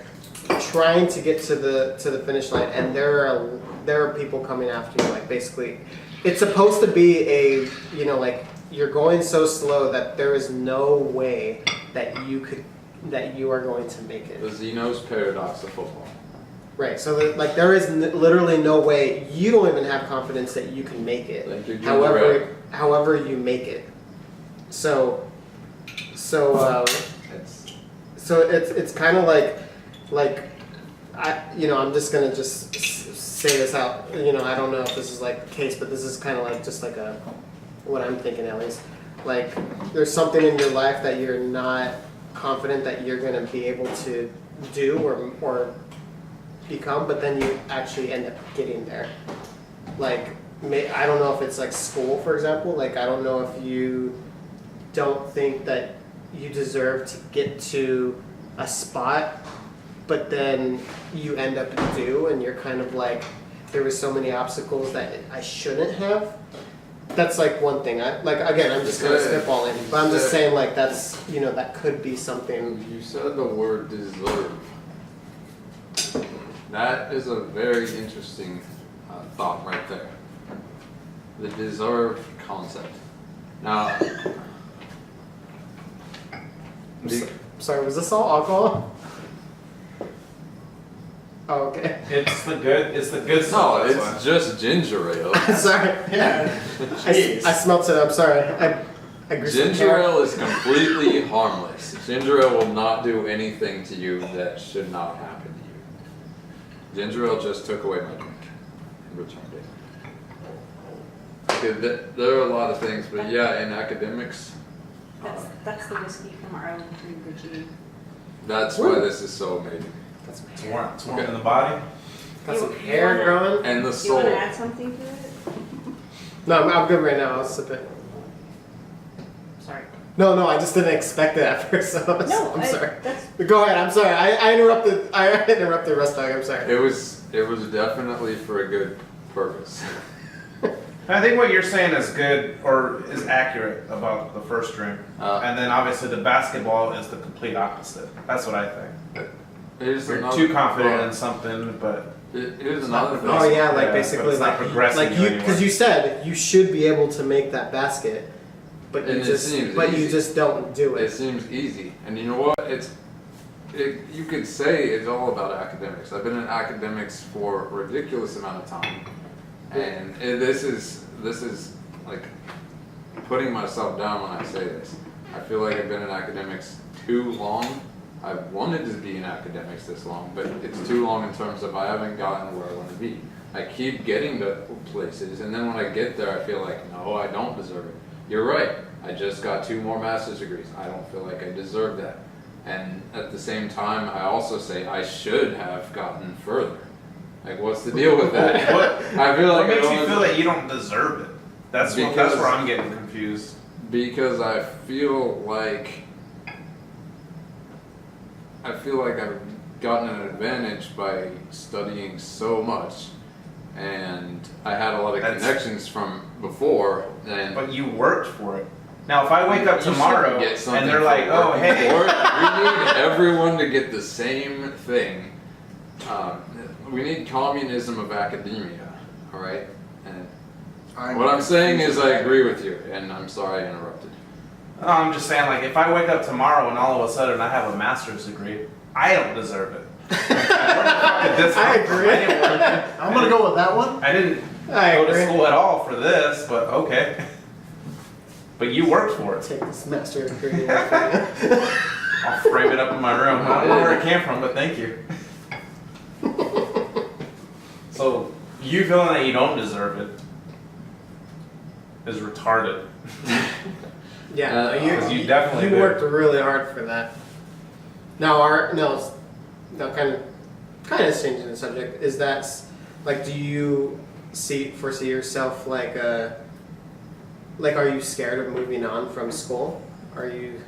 trying to get to the finish line, and there are people coming after you. Like basically, it's supposed to be a, you know, like you're going so slow that there is no way that you are going to make it. The Zeno's paradox of football. Right. So that, like there is literally no way. You don't even have confidence that you can make it. Like you're doing right. However you make it. So It's it's kind of like I'm just gonna say this out. You know, I don't know if this is like the case, but this is kind of like just like what I'm thinking at least. Like there's something in your life that you're not confident that you're gonna be able to do or become, but then you actually end up getting there. Like I don't know if it's like school, for example. Like I don't know if you don't think that you deserve to get to a spot, but then you end up do, and you're kind of like, there was so many obstacles that I shouldn't have. That's like one thing. I'm just kind of spitballing, but I'm just saying like that's, you know, that could be something. You said the word deserve. That is a very interesting thought right there. The deserve concept. Now, Sorry, was this all alcohol? Oh, okay. It's the good no, stuff. that's why. it's just ginger ale. Sorry. Yeah. I Jeez. smelt it. I'm sorry. I grew some Ginger jar. ale is completely harmless. Ginger ale will not do anything to you that should not happen to you. Ginger ale just took away my drink and returned it. Okay, there are a lot of things, but yeah, in academics, That's the whiskey from our own Brody. that's why this is so amazing. That's It's warm in the body. got some You hair wanna- growing. And the Do you want soul. to add something to it? No, I'm good right now. I'll sip it. Sorry. No, I just didn't expect it at first. So No, I'm sorry. That's Go ahead. I'm sorry. I interrupted. I interrupted Rustog. I'm sorry. It was definitely for a good purpose. I think what you're saying is good or is accurate about the first dream. And then obviously the basketball is the complete opposite. That's what I think. Here's You're another- too confident well, in something, but Here's another thing. Oh yeah, like Yeah, basically but it's not like progressing you because anywhere. you said you should be able to make that basket, but you And it just seems you easy. just don't do It it. seems easy, and you know what? You could say it's all about academics. I've been in academics for a ridiculous amount of time, and this is like putting myself down when I say this. I feel like I've been in academics too long. I've wanted to be in academics this long, but it's too long in terms of I haven't gotten where I want to be. I keep getting to places, and then when I get there, I feel like, no, I don't deserve it. You're right. I just got 2 more master's degrees. I don't feel like I deserve that. And at the same time, I also say I should have gotten further. Like, what's the deal with that? I feel what like makes I you don't- feel that you don't deserve it? That's Because- where I'm getting confused. Because I feel like I've gotten an advantage by studying so much, and I had a lot of That's- connections from before. And But you worked for it. Now, if I wake up you tomorrow shouldn't get something and they're for like, "Oh, working hey," for it. We need everyone to get the same thing. We need communism of academia, all right? And what I'm saying is I agree with you, and I'm sorry I interrupted. Oh, I'm just saying, like, if I wake up tomorrow and all of a sudden I have a master's degree, I don't deserve it. Where the fuck did this I come from? agree. I didn't work. I'm gonna go with that one. I didn't I go to agree. school at all for this, but okay. But you worked for it. Take this master degree. away from you. I'll frame it up in my room. I don't know where it came from, but thank you. So, you feeling that you don't deserve it is retarded. Yeah, Because you definitely you did. worked really hard for that. Now, kind of changing the subject. Is that like, do you foresee yourself like are you scared of moving on from school? Are you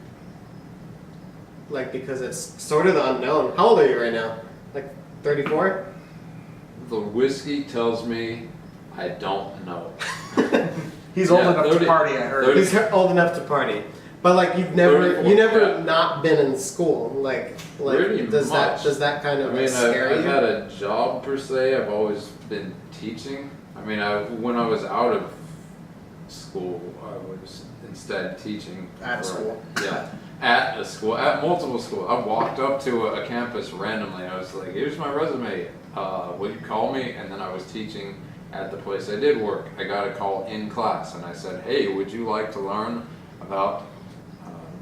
like, because it's sort of the unknown? How old are you right now? Like 34? The whiskey tells me I don't know. He's old Yeah, enough 30 to party. I heard. 30 He's old enough to party, but like you never 34, yeah. not been in school. Like Pretty does much. that kind I of mean, scare I've you? had a job per se. I've always been teaching. I mean, when I was out of school, I was instead teaching. At school. Yeah, at a school, at multiple schools. I walked up to a campus randomly. I was like, "Here's my resume. Will you call me?" And then I was teaching at the place I did work. I got a call in class, and I said, "Hey, would you like to learn about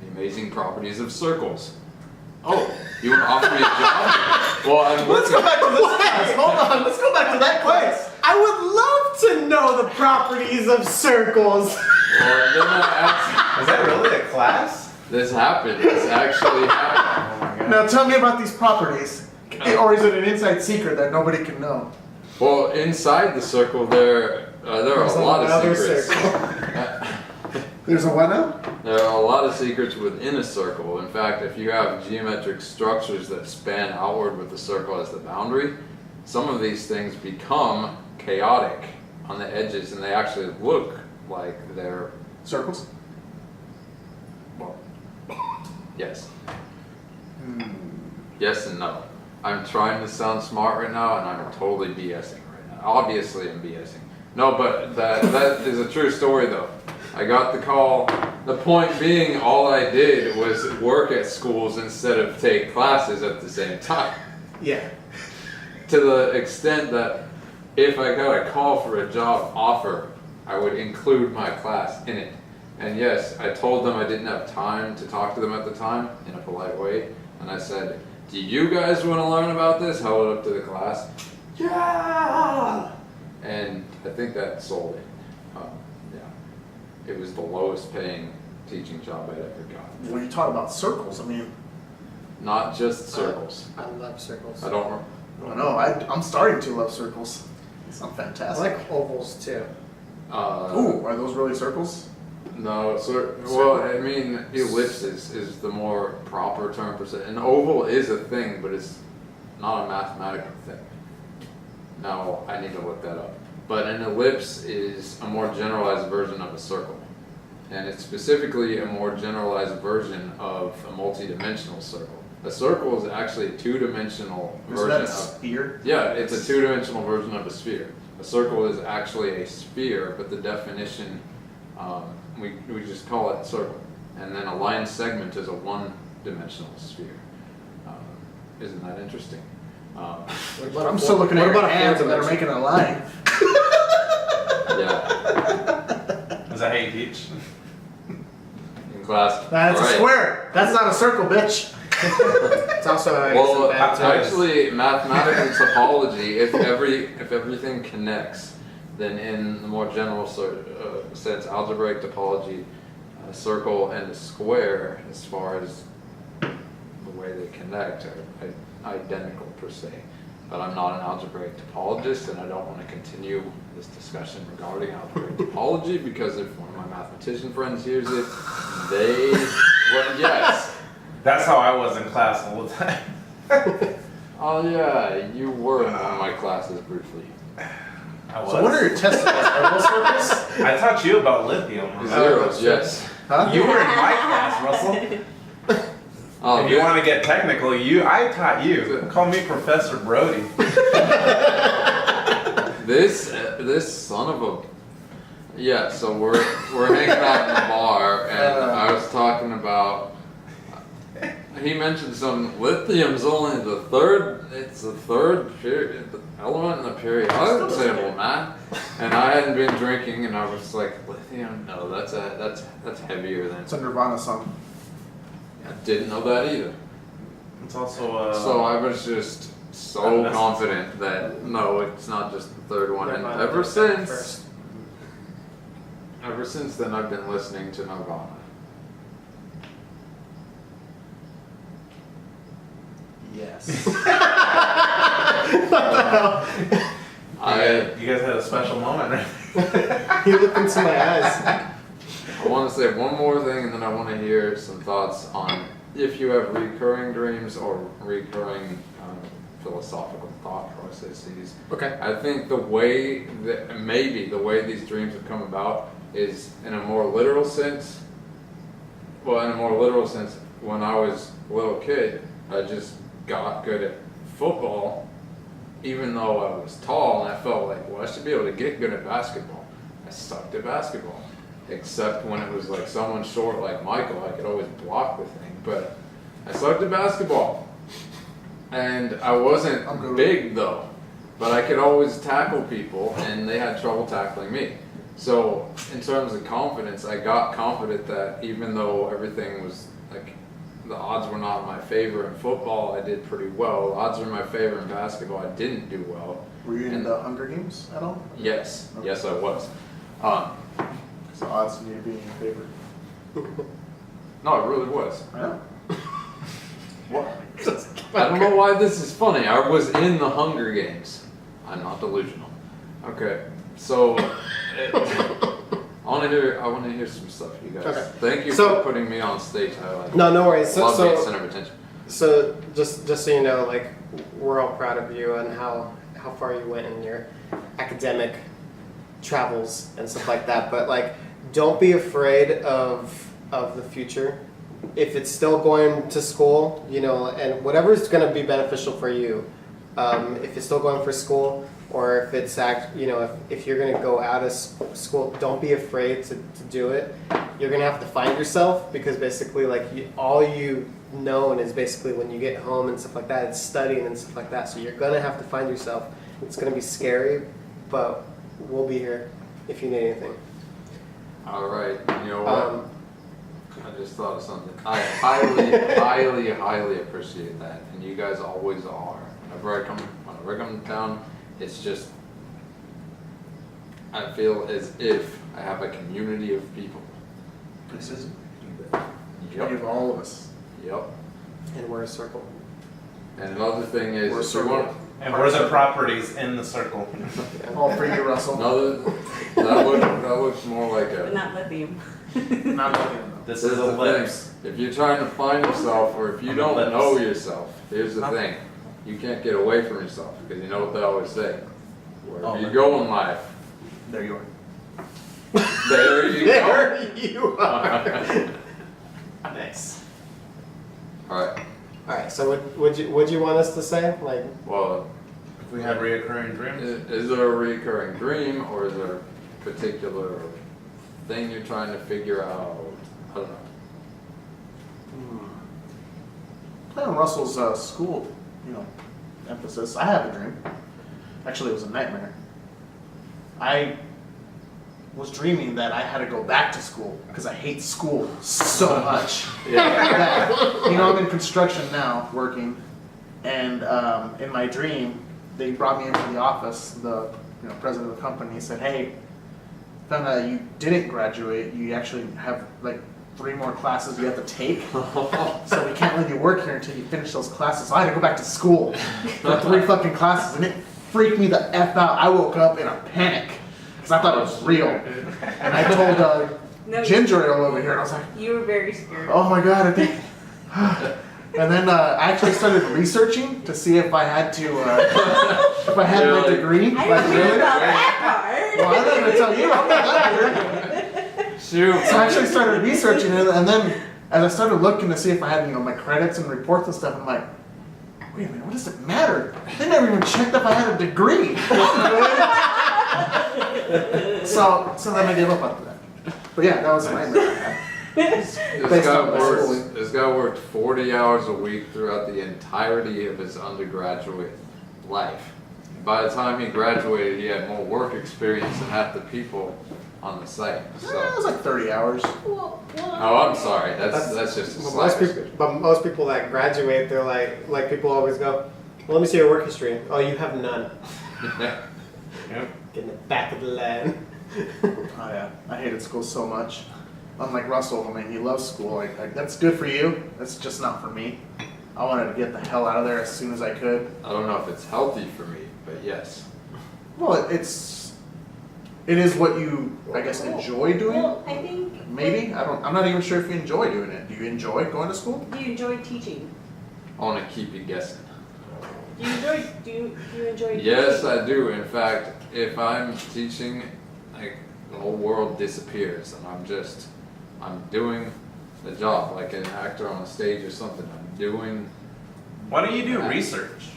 the amazing properties of circles?" Oh, you want to offer me a job? Well, I'm Let's go working. back to this class. Hold on. Let's go back to that class. I would love to know the properties of circles. Well, then I asked, Is that really a class? this happened. This actually happened. Oh my god. Now tell me about these properties. Or is it an inside secret that nobody can know? Well, inside the circle, there are There's a lot of another secrets. circle. There's a what now? There are a lot of secrets within a circle. In fact, if you have geometric structures that span outward with the circle as the boundary, some of these things become chaotic on the edges, and they actually look like they're, Circles? well, yes. Yes and no. I'm trying to sound smart right now, and I'm totally BSing right now. Obviously, I'm BSing. No, but that is a true story, though. I got the call. The point being, all I did was work at schools instead of take classes at the same time. Yeah. To the extent that if I got a call for a job offer, I would include my class in it. And yes, I told them I didn't have time to talk to them at the time in a polite way. And I said, "Do you guys want to learn about this?" Held it up to the class. Yeah! And I think that sold it. Yeah. It was the lowest paying teaching job I'd ever gotten. When you talk about circles, I mean, Not just circles. I love circles. I don't. I don't know. I'm starting to love circles. It's not I fantastic. like ovals too. Ooh, are those really circles? No, well, I mean, ellipses is the more proper term per se. An oval is a thing, but it's not a mathematical thing. Now, I need to look that up. But an ellipse is a more generalized version of a circle. And it's specifically a more generalized version of a multi-dimensional circle. A circle is actually a two-dimensional Isn't version that a of... sphere? Yeah, it's a two-dimensional version of a sphere. A circle is actually a sphere, but the definition, we just call it a circle. And then a line segment is a one-dimensional sphere. Isn't that interesting? I'm still looking at what your about a hands fourth and they're dimension? making a line. Yeah, Is that how you teach? in class. That's a Alright. square. That's not a circle, bitch. It's also how I Well, use it back to- actually, mathematical topology, if everything connects, then in the more general sense, algebraic topology, a circle and a square, as far as the way they connect, are identical per se. But I'm not an algebraic topologist, and I don't want to continue this discussion regarding algebraic topology, because if one of my mathematician friends hears it, they, well, yes. That's how I was in class all the time. Oh yeah, you were in one of my classes briefly. I was. So what are your test Are those circles? I taught you about lithium. Zeros, yes. Huh? You were in my class, Russell. Oh, If you want to get technical, I taught you. Call me Professor Brody. this son of a, yeah. So we're hanging out in the bar, and I was talking about. He mentioned some lithium's only the third. It's the third period, element in the periodic table, man. And I hadn't been drinking, and I was like, lithium? No, that's heavier than. It's a Nirvana song. I didn't know that either. It's also So I was just so confident that no, it's not just the third one. And ever since then, I've been listening to Nirvana. Yes. you guys had a special moment, right? You looked into my eyes. I want to say one more thing, and then I want to hear some thoughts on if you have recurring dreams or recurring philosophical thought processes. Okay. I think the way these dreams have come about is in a more literal sense. Well, in a more literal sense, when I was a little kid, I just got good at football, even though I was tall, and I felt like, well, I should be able to get good at basketball. I sucked at basketball. Except when it was like someone short like Michael, I could always block the thing. But I sucked at basketball. And I wasn't big though. But I could always tackle people, and they had trouble tackling me. So in terms of confidence, I got confident that even though everything was like, the odds were not in my favor in football, I did pretty well. The odds were in my favor in basketball, I didn't do well. Were you in the Hunger Games at all? Yes, Okay. yes I was. So odds of you being in favor. No, it really was. I know. What? I don't know why this is funny. I was in the Hunger Games. I'm not delusional. Okay, so I want to hear some stuff, you guys. Okay. Thank you So- for putting me on stage. I like. No worries. Love being So, center of attention. so just so you know, like, we're all proud of you and how far you went in your academic travels and stuff like that. But like, don't be afraid of the future. If it's still going to school, you know, and whatever is going to be beneficial for you, if it's still going for school, or if it's if you're going to go out of school, don't be afraid to do it. You're going to have to find yourself, because basically, like, all you know is basically when you get home and stuff like that, it's studying and stuff like that. So you're going to have to find yourself. It's going to be scary, but we'll be here if you need anything. All right. You know what? I just thought of something. I highly, highly appreciate that, and you guys always are. Whenever I come to town, it's just, I feel as if I have a community of people. This is Yep. all of us. Yep. And we're a circle. And another thing is, We're if you want, And we're the properties in the circle. All for you, Russell. that looks more like But a. not lithium. Not lithium, though. This Here's is a the lips. thing. If you're trying to find yourself, or if you don't know yourself, here's the thing. You can't get away from yourself, because you know what they always say. Wherever you go in life, There you are. There you go. There you are. Nice. Alright, Alright, so would you want us to say? Like, well, If we had reoccurring dreams. is there a recurring dream, or is there a particular thing you're trying to figure out? I don't know. Playing on Russell's school, emphasis. I have a dream. Actually, it was a nightmare. I was dreaming that I had to go back to school because I hate school so much. Yeah. I'm in construction now, working, and in my dream, they brought me into the office. The president of the company said, "Hey, found out you didn't graduate. You actually have like 3 more classes you have to take. So we can't let you work here until you finish those classes." So I had to go back to school for 3 fucking classes, and it freaked me the F out. I woke up in a panic because I thought it was real. And I told No, Ginger Ale over here, and I was like, You were very scared. "Oh my god, I think." And then I actually started researching to see if I had to, if I had my degree. I Like, didn't hear really? about that part. Well, I'm not gonna tell you. I'm not that weird. Shoot. So I actually started researching it, and then as I started looking to see if I had, my credits and reports and stuff, I'm like, wait a minute, what does it matter? They never even checked if I had a degree. so then I gave up after that. But yeah, that was a nightmare I had. This Based guy, on my schooling. worked 40 hours a week throughout the entirety of his undergraduate life. By the time he graduated, he had more work experience than half the people on the site. It So, was like 30 hours. Well, oh, I'm sorry. That's just a most people that graduate, they're like people always go, "Well, let me see your work history." "Oh, you have none." Yep. Get in the back of the line. Oh yeah, I hated school so much. Unlike Russell, he loves school. Like that's good for you. That's just not for me. I wanted to get the hell out of there as soon as I could. I don't know if it's healthy for me, but yes. Well, it is what you, I guess, enjoy doing. Well, I think Maybe I'm not even sure if you enjoy doing it. Do you enjoy going to school? Do you enjoy teaching? I want to keep you guessing. Do you enjoy teaching? Yes, I do. In fact, if I'm teaching, like the whole world disappears, and I'm doing the job like an actor on a stage or something. I'm doing. Why do you do research?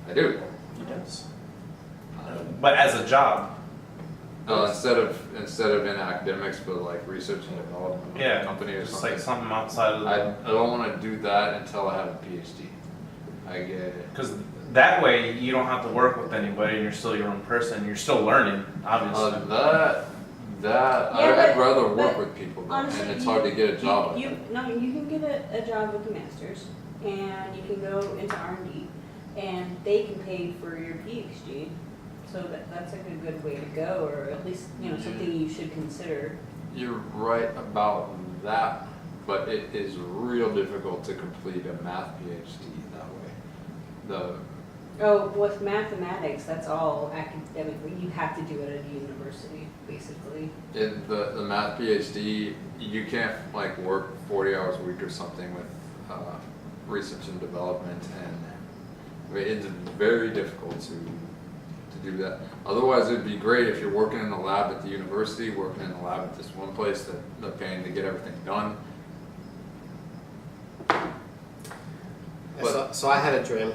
I do. He does. But as a job. Instead of in academics, but like research and development of a company or just something. like something outside of I don't want to do that until I have a PhD. I get it. Because that way you don't have to work with anybody and you're still your own person. You're still learning, obviously. I'd rather work with people, though, Honestly, and it's hard to get a job. You can get a job with a master's, and you can go into R&D, and they can pay for your PhD. So that's like a good way to go, or at least something you should consider. You're right about that, but it is real difficult to complete a math PhD that way. With mathematics, that's all academic. You have to do it at a university, basically. In the math PhD, you can't like work 40 hours a week or something with research and development, and it's very difficult to do that. Otherwise, it'd be great if you're working in the lab at the university, working in the lab at this one place that they're paying to get everything done. So I had a dream.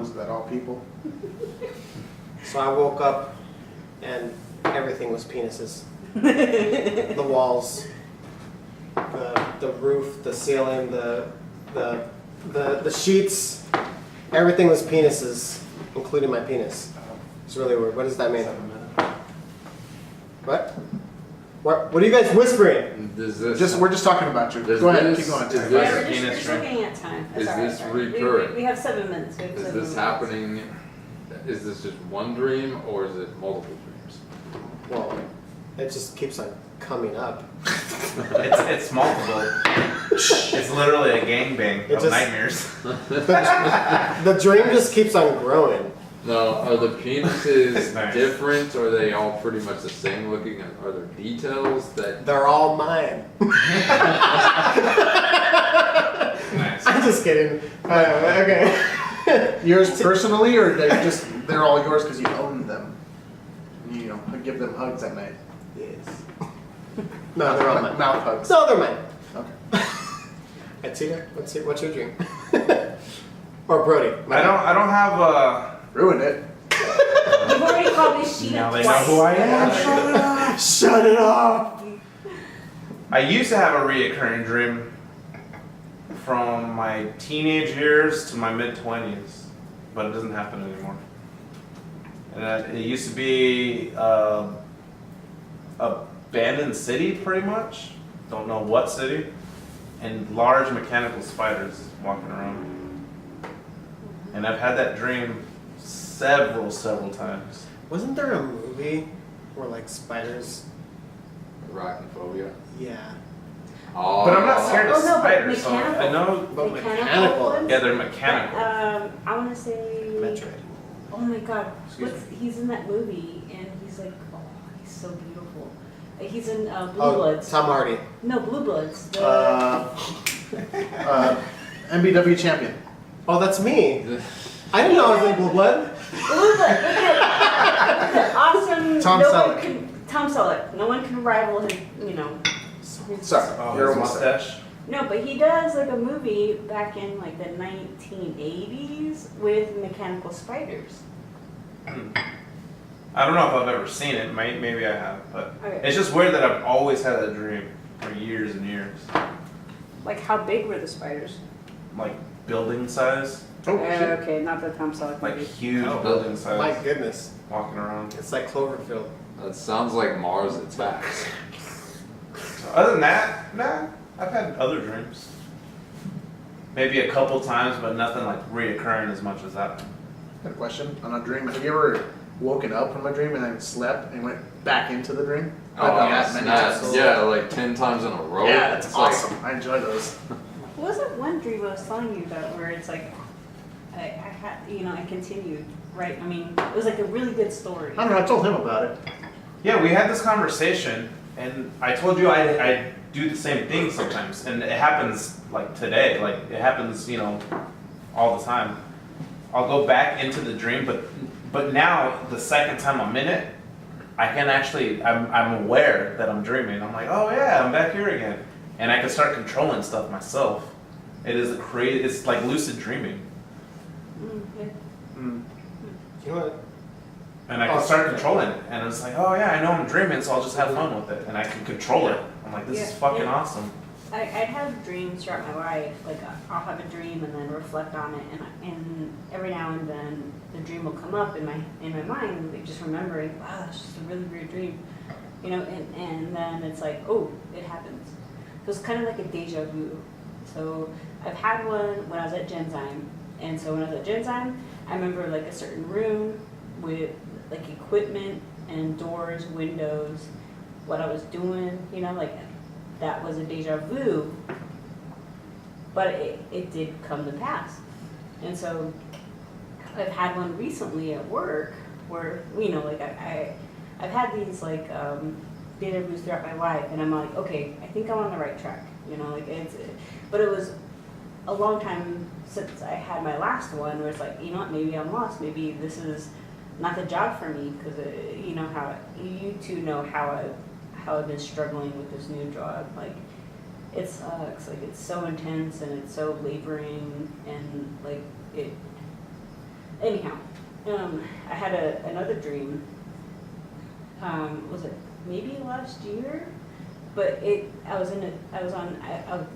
Is that all people? So I woke up and everything was penises. The walls, the roof, the ceiling, the sheets, everything was penises, including my penis. It's really weird. What does that mean? What? What are you guys whispering? Does this We're just talking about you. Does Go ahead, this- keep going. is Yeah, this- we're penis just ring? looking at time. That's Is all right, this sorry. recurring? We have 7 minutes. We have Is 7 this minutes. happening? Is this just one dream, or is it multiple dreams? Well, it just keeps on coming up. It's multiple. It's literally a gangbang It of just- nightmares. The dream just keeps on growing. No, are the penises Nice. different? Or are they all pretty much the same looking? And are there details that? They're all mine. Nice. I'm just kidding. Okay. Yours personally, or they're all yours because you own them? would give them hugs at night. Yes. No, they're all mine. Mouth hugs. No, they're mine. Okay. Tita, what's your dream? Or Brody? I don't have Ruined it. You've already called me Sheeta now they twice. know who I am. Shut it off! I used to have a reoccurring dream from my teenage years to my mid-20s, but it doesn't happen anymore. And it used to be abandoned city, pretty much. Don't know what city. And large mechanical spiders walking around. And I've had that dream several times. Wasn't there a movie where like spiders? Arachnophobia. Yeah. Oh. But I'm not scared of Oh, no, but spiders, so mechanical. I know. But Mechanical mechanical. ones? Yeah, they're mechanical. I want to say. Metroid. Oh my God! Excuse He's in that movie, and he's like, oh, he's so beautiful. He's in Blue Oh, Bloods. Tom Hardy. No, Blue Bloods. The MBW champion. Oh, that's me. I didn't know I was in Blue Blood. Blue Blood. Look at awesome. Tom no Selleck. One can, Tom Selleck. No one can rival his. You know. Sorry, Oh, you're his almost there. mustache. No, but he does like a movie back in like the 1980s with mechanical spiders. I don't know if I've ever seen it. Maybe I have, but Okay. it's just weird that I've always had that dream for years and years. Like how big were the spiders? Like building size, Oh, shit. Okay, not the Tom Selleck like movie. huge Oh, building size, My goodness. walking around. It's like Cloverfield. That sounds like Mars Attacks. So other than that, nah, I've had other dreams. Maybe a couple times, but nothing like reoccurring as much as that. Got a question on a dream. Have you ever woken up from a dream and then slept and went back into the dream? I've done that many times. Yeah, like 10 times in a row. Yeah, that's It's like- awesome. I enjoy those. Wasn't one dream I was telling you about where it's like I had I continued, right? I mean, it was like a really good story. I don't know. I told him about it. Yeah, we had this conversation, and I told you I do the same thing sometimes, and it happens like today. Like it happens, all the time. I'll go back into the dream, but now the second time I'm in it, I can actually I'm aware that I'm dreaming. I'm like, oh yeah, I'm back here again, and I can start controlling stuff myself. It is it's like lucid dreaming, Yeah. You know what? and I can start controlling it. And it's like, oh yeah, I know I'm dreaming, so I'll just have fun with it, and I can control it. I'm like, this is Yeah, fucking yeah. awesome. I'd have dreams throughout my life. Like I'll have a dream and then reflect on it, and every now and then the dream will come up in my mind, like just remembering, wow, that's just a really weird dream, and then it's like, oh, it happens. So it's kind of like a deja vu. So I've had one when I was at Genzyme, and so when I was at Genzyme, I remember like a certain room with like equipment and doors, windows, what I was doing, like. That was a deja vu, but it did come to pass. And so I've had one recently at work where, like I've had these like deja vus throughout my life, and I'm like, okay, I think I'm on the right track, but it was a long time since I had my last one where it's like, maybe I'm lost, maybe this is not the job for me, because how you two know how I've been struggling with this new job. Like, it sucks. Like, it's so intense and it's so laboring, and like it. Anyhow, I had another dream. Was it maybe last year? But I was on. Oh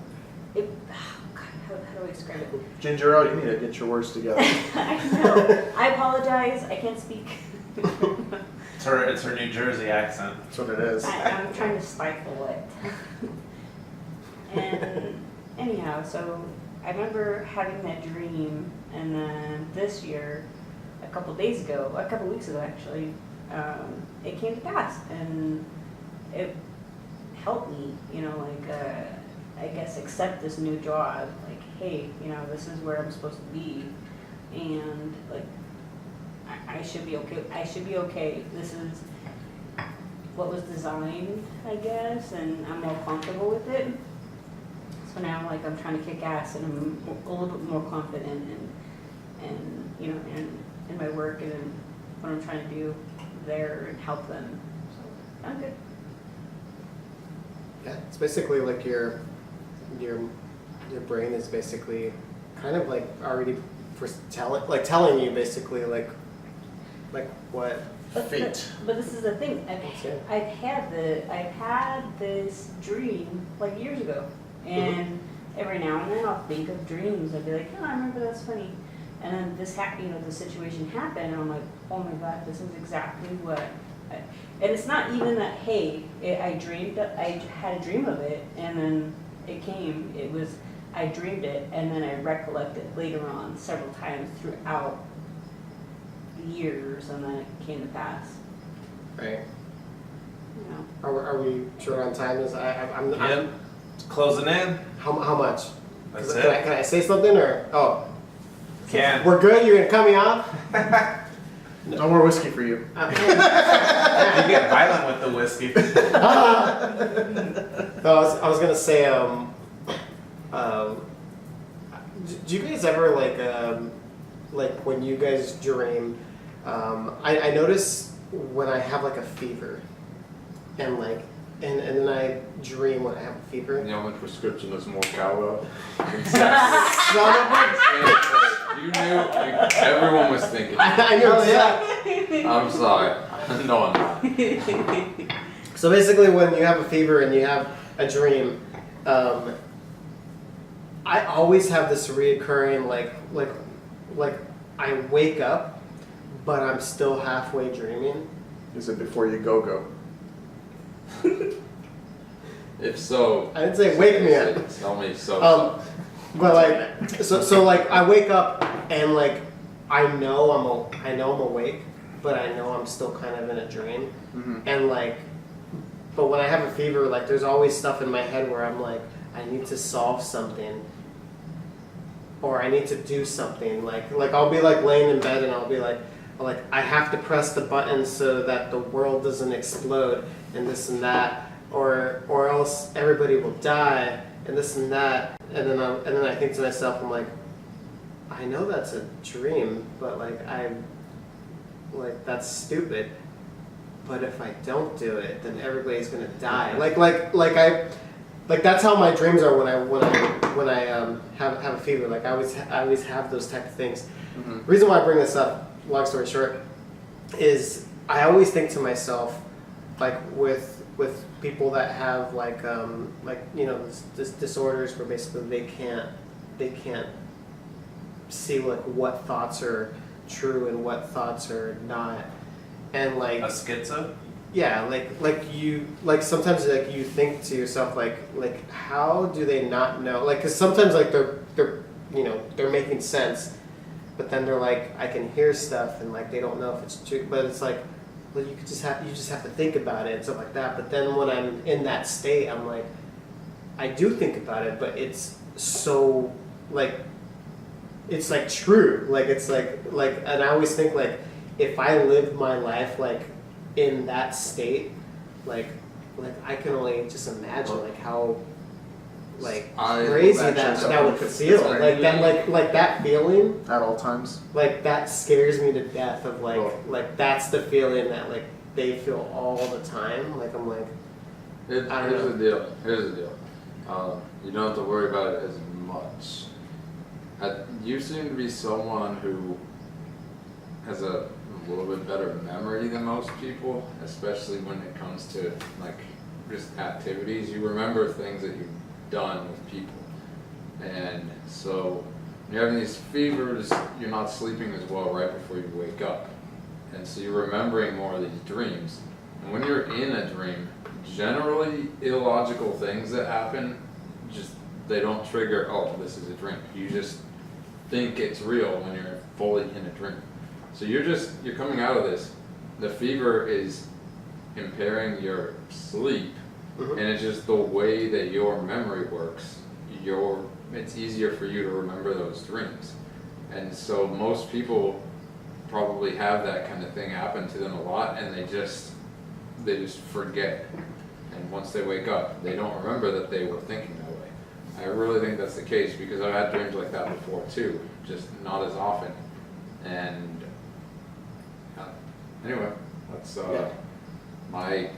God, how do I describe it? Ginger Ale, you need to get your words together. I know. I apologize. I can't speak. It's her New Jersey accent. That's what it is. I'm trying to stifle it. And anyhow, so I remember having that dream, and then this year, a couple weeks ago actually, it came to pass, and it helped me, I guess accept this new job. Like, hey, this is where I'm supposed to be, and like, I should be okay. I should be okay. This is what was designed, I guess, and I'm more comfortable with it. So now, like, I'm trying to kick ass, and I'm a little bit more confident, and in my work and in what I'm trying to do there and help them. I'm good. Yeah, it's basically like your brain is basically kind of like already telling you basically like what. Fate. But this is the thing. Okay. I've had this dream like years ago, and every now and then I'll think of dreams. I'll be like, oh, I remember that's funny. And then this the situation happened, and I'm like, oh my god, this is exactly what. And it's not even that. Hey, I had a dream of it, and then it came. It was I dreamed it, and then I recollected later on several times throughout years, and then it came to pass. Right. You know. Are we short on time? I'm Yep. Closing in. How much? That's Can it. I say something or Can. we're good? You're gonna cut me off? No more whiskey for you. You get violent with the whiskey. No, I was gonna say do you guys ever like when you guys dream? I notice when I have like a fever, and then I dream when I have a fever. The only prescription is more cowbell. Son of a- You knew, everyone was thinking. I know exactly. I'm sorry. No, I'm not. So basically, when you have a fever and you have a dream, I always have this reoccurring like I wake up, but I'm still halfway dreaming. Is it before you go? If so, I didn't say wake me up. Tell me so. But so I wake up and like I know I'm awake, but I know I'm still kind of in a dream, and but when I have a fever, like there's always stuff in my head where I'm like, I need to solve something, or I need to do something. Like I'll be like laying in bed and I'll be like I have to press the button so that the world doesn't explode and this and that, or else everybody will die and this and that. And then I think to myself, I'm like, I know that's a dream, but that's stupid. But if I don't do it, then everybody's gonna die. Like that's how my dreams are when I have a fever. Like I always have those type of things. Mm-hmm. Reason why I bring this up, long story short, is I always think to myself, like with people that have this disorders where basically they can't see like what thoughts are true and what thoughts are not, and like A schizo? yeah, like sometimes like you think to yourself like how do they not know, like because sometimes like they're making sense, but then they're like I can hear stuff and like they don't know if it's true, but it's like, well, you just have to think about it and stuff like that. But then when I'm in that state, I'm like, I do think about it, but it's so like it's like true, like it's like and I always think like if I lived my life like in that state, like I can only just imagine like how crazy that would feel. Like that like that feeling At all times. like that scares me to death of like that's the feeling that like they feel all the time. Like I'm like I don't Here's know. the deal. Here's the deal. You don't have to worry about it as much. You seem to be someone who has a little bit better memory than most people, especially when it comes to like just activities. You remember things that you've done with people, and so when you're having these fevers, you're not sleeping as well right before you wake up, and so you're remembering more of these dreams. And when you're in a dream, generally illogical things that happen, just they don't trigger, oh, this is a dream. You just think it's real when you're fully in a dream. So you're coming out of this. The fever is impairing your sleep, and it's just the way that your memory works. It's easier for you to remember those dreams. And so most people probably have that kind of thing happen to them a lot, and they just forget. And once they wake up, they don't remember that they were thinking that way. I really think that's the case because I've had dreams like that before too, just not as often. And anyway, that's my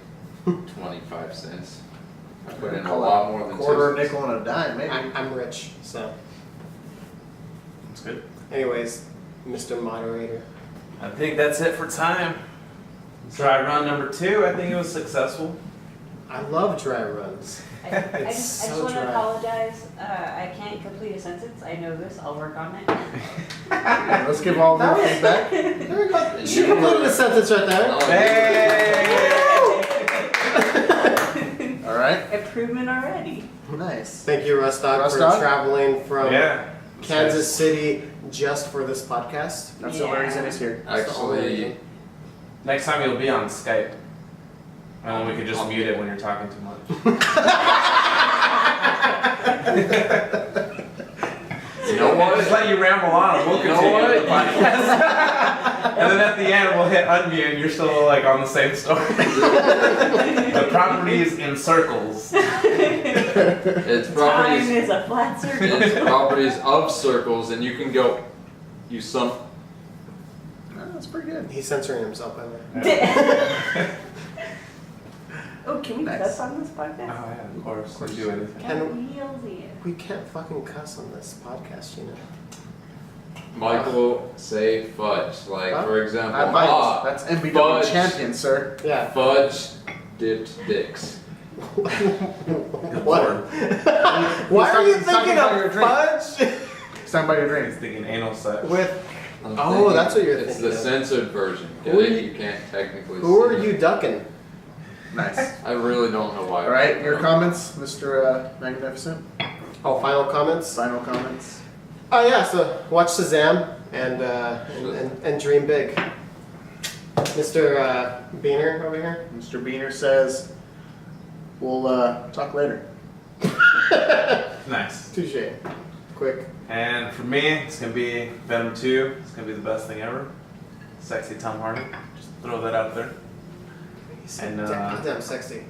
25 cents. I put in a lot more than quarter, 2 cents. nickel, and a dime, maybe. I'm rich, so. That's good. Anyways, Mr. Moderator. I think that's it for time. Dry run number 2. I think it was successful. I love dry runs. I It's just so want to dry. apologize. I can't complete a sentence. I know this. I'll work on it. Let's give all the feedback. There we go. She completed a sentence right there. Oh, Hey! All right. Improvement already. Nice. Thank you, Rustog, for Rustog? traveling from Yeah. Kansas City just for this podcast. That's the only reason he's here. That's the only Actually, reason. Next time you'll be on Skype. And then we could just mute it when you're talking too much. you know We'll just what? let you ramble on and we'll You know continue what? the podcast. And then at the end we'll hit unmute and you're still like on the same story. The properties in circles. It's Time properties. is a flat circle. It's properties of circles, and you can go. You some. No, that's pretty good. He's censoring himself, by the way. Oh, can we Nice. cuss on this Oh podcast? yeah, of course. We do anything. Can- Wheelsy. We can't fucking cuss on this podcast, you know. Michael, say fudge. Like, Huh? for example, I bite. That's NBW fudge. champion, sir. Yeah. Fudge dipped dicks. What? Lord. Why are you He's talking thinking about your of drink. fudge? Stand by your He's drink. thinking anal sex. With I'm Oh, thinking that's what you're It's thinking the of. censored version. Who Okay? are you- You can't technically. who see are it. you ducking? Nice. I really don't know why. All right, your comments, Mr. Magnificent. Oh, final comments. Final comments. Oh yeah, so watch Shazam and dream big. Mr. Beaner over here. Mr. Beaner says, "We'll talk later." Nice. Touche. Quick. And for me, it's gonna be Venom 2. It's gonna be the best thing ever. Sexy Tom Hardy. Just throw that out there. And Goddamn sexy.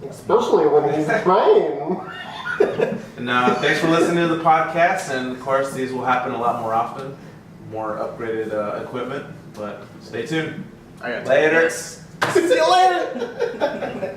Especially when he's playing. And thanks for listening to the podcast. And of course, these will happen a lot more often. More upgraded equipment. But stay tuned. I got Later. See you later.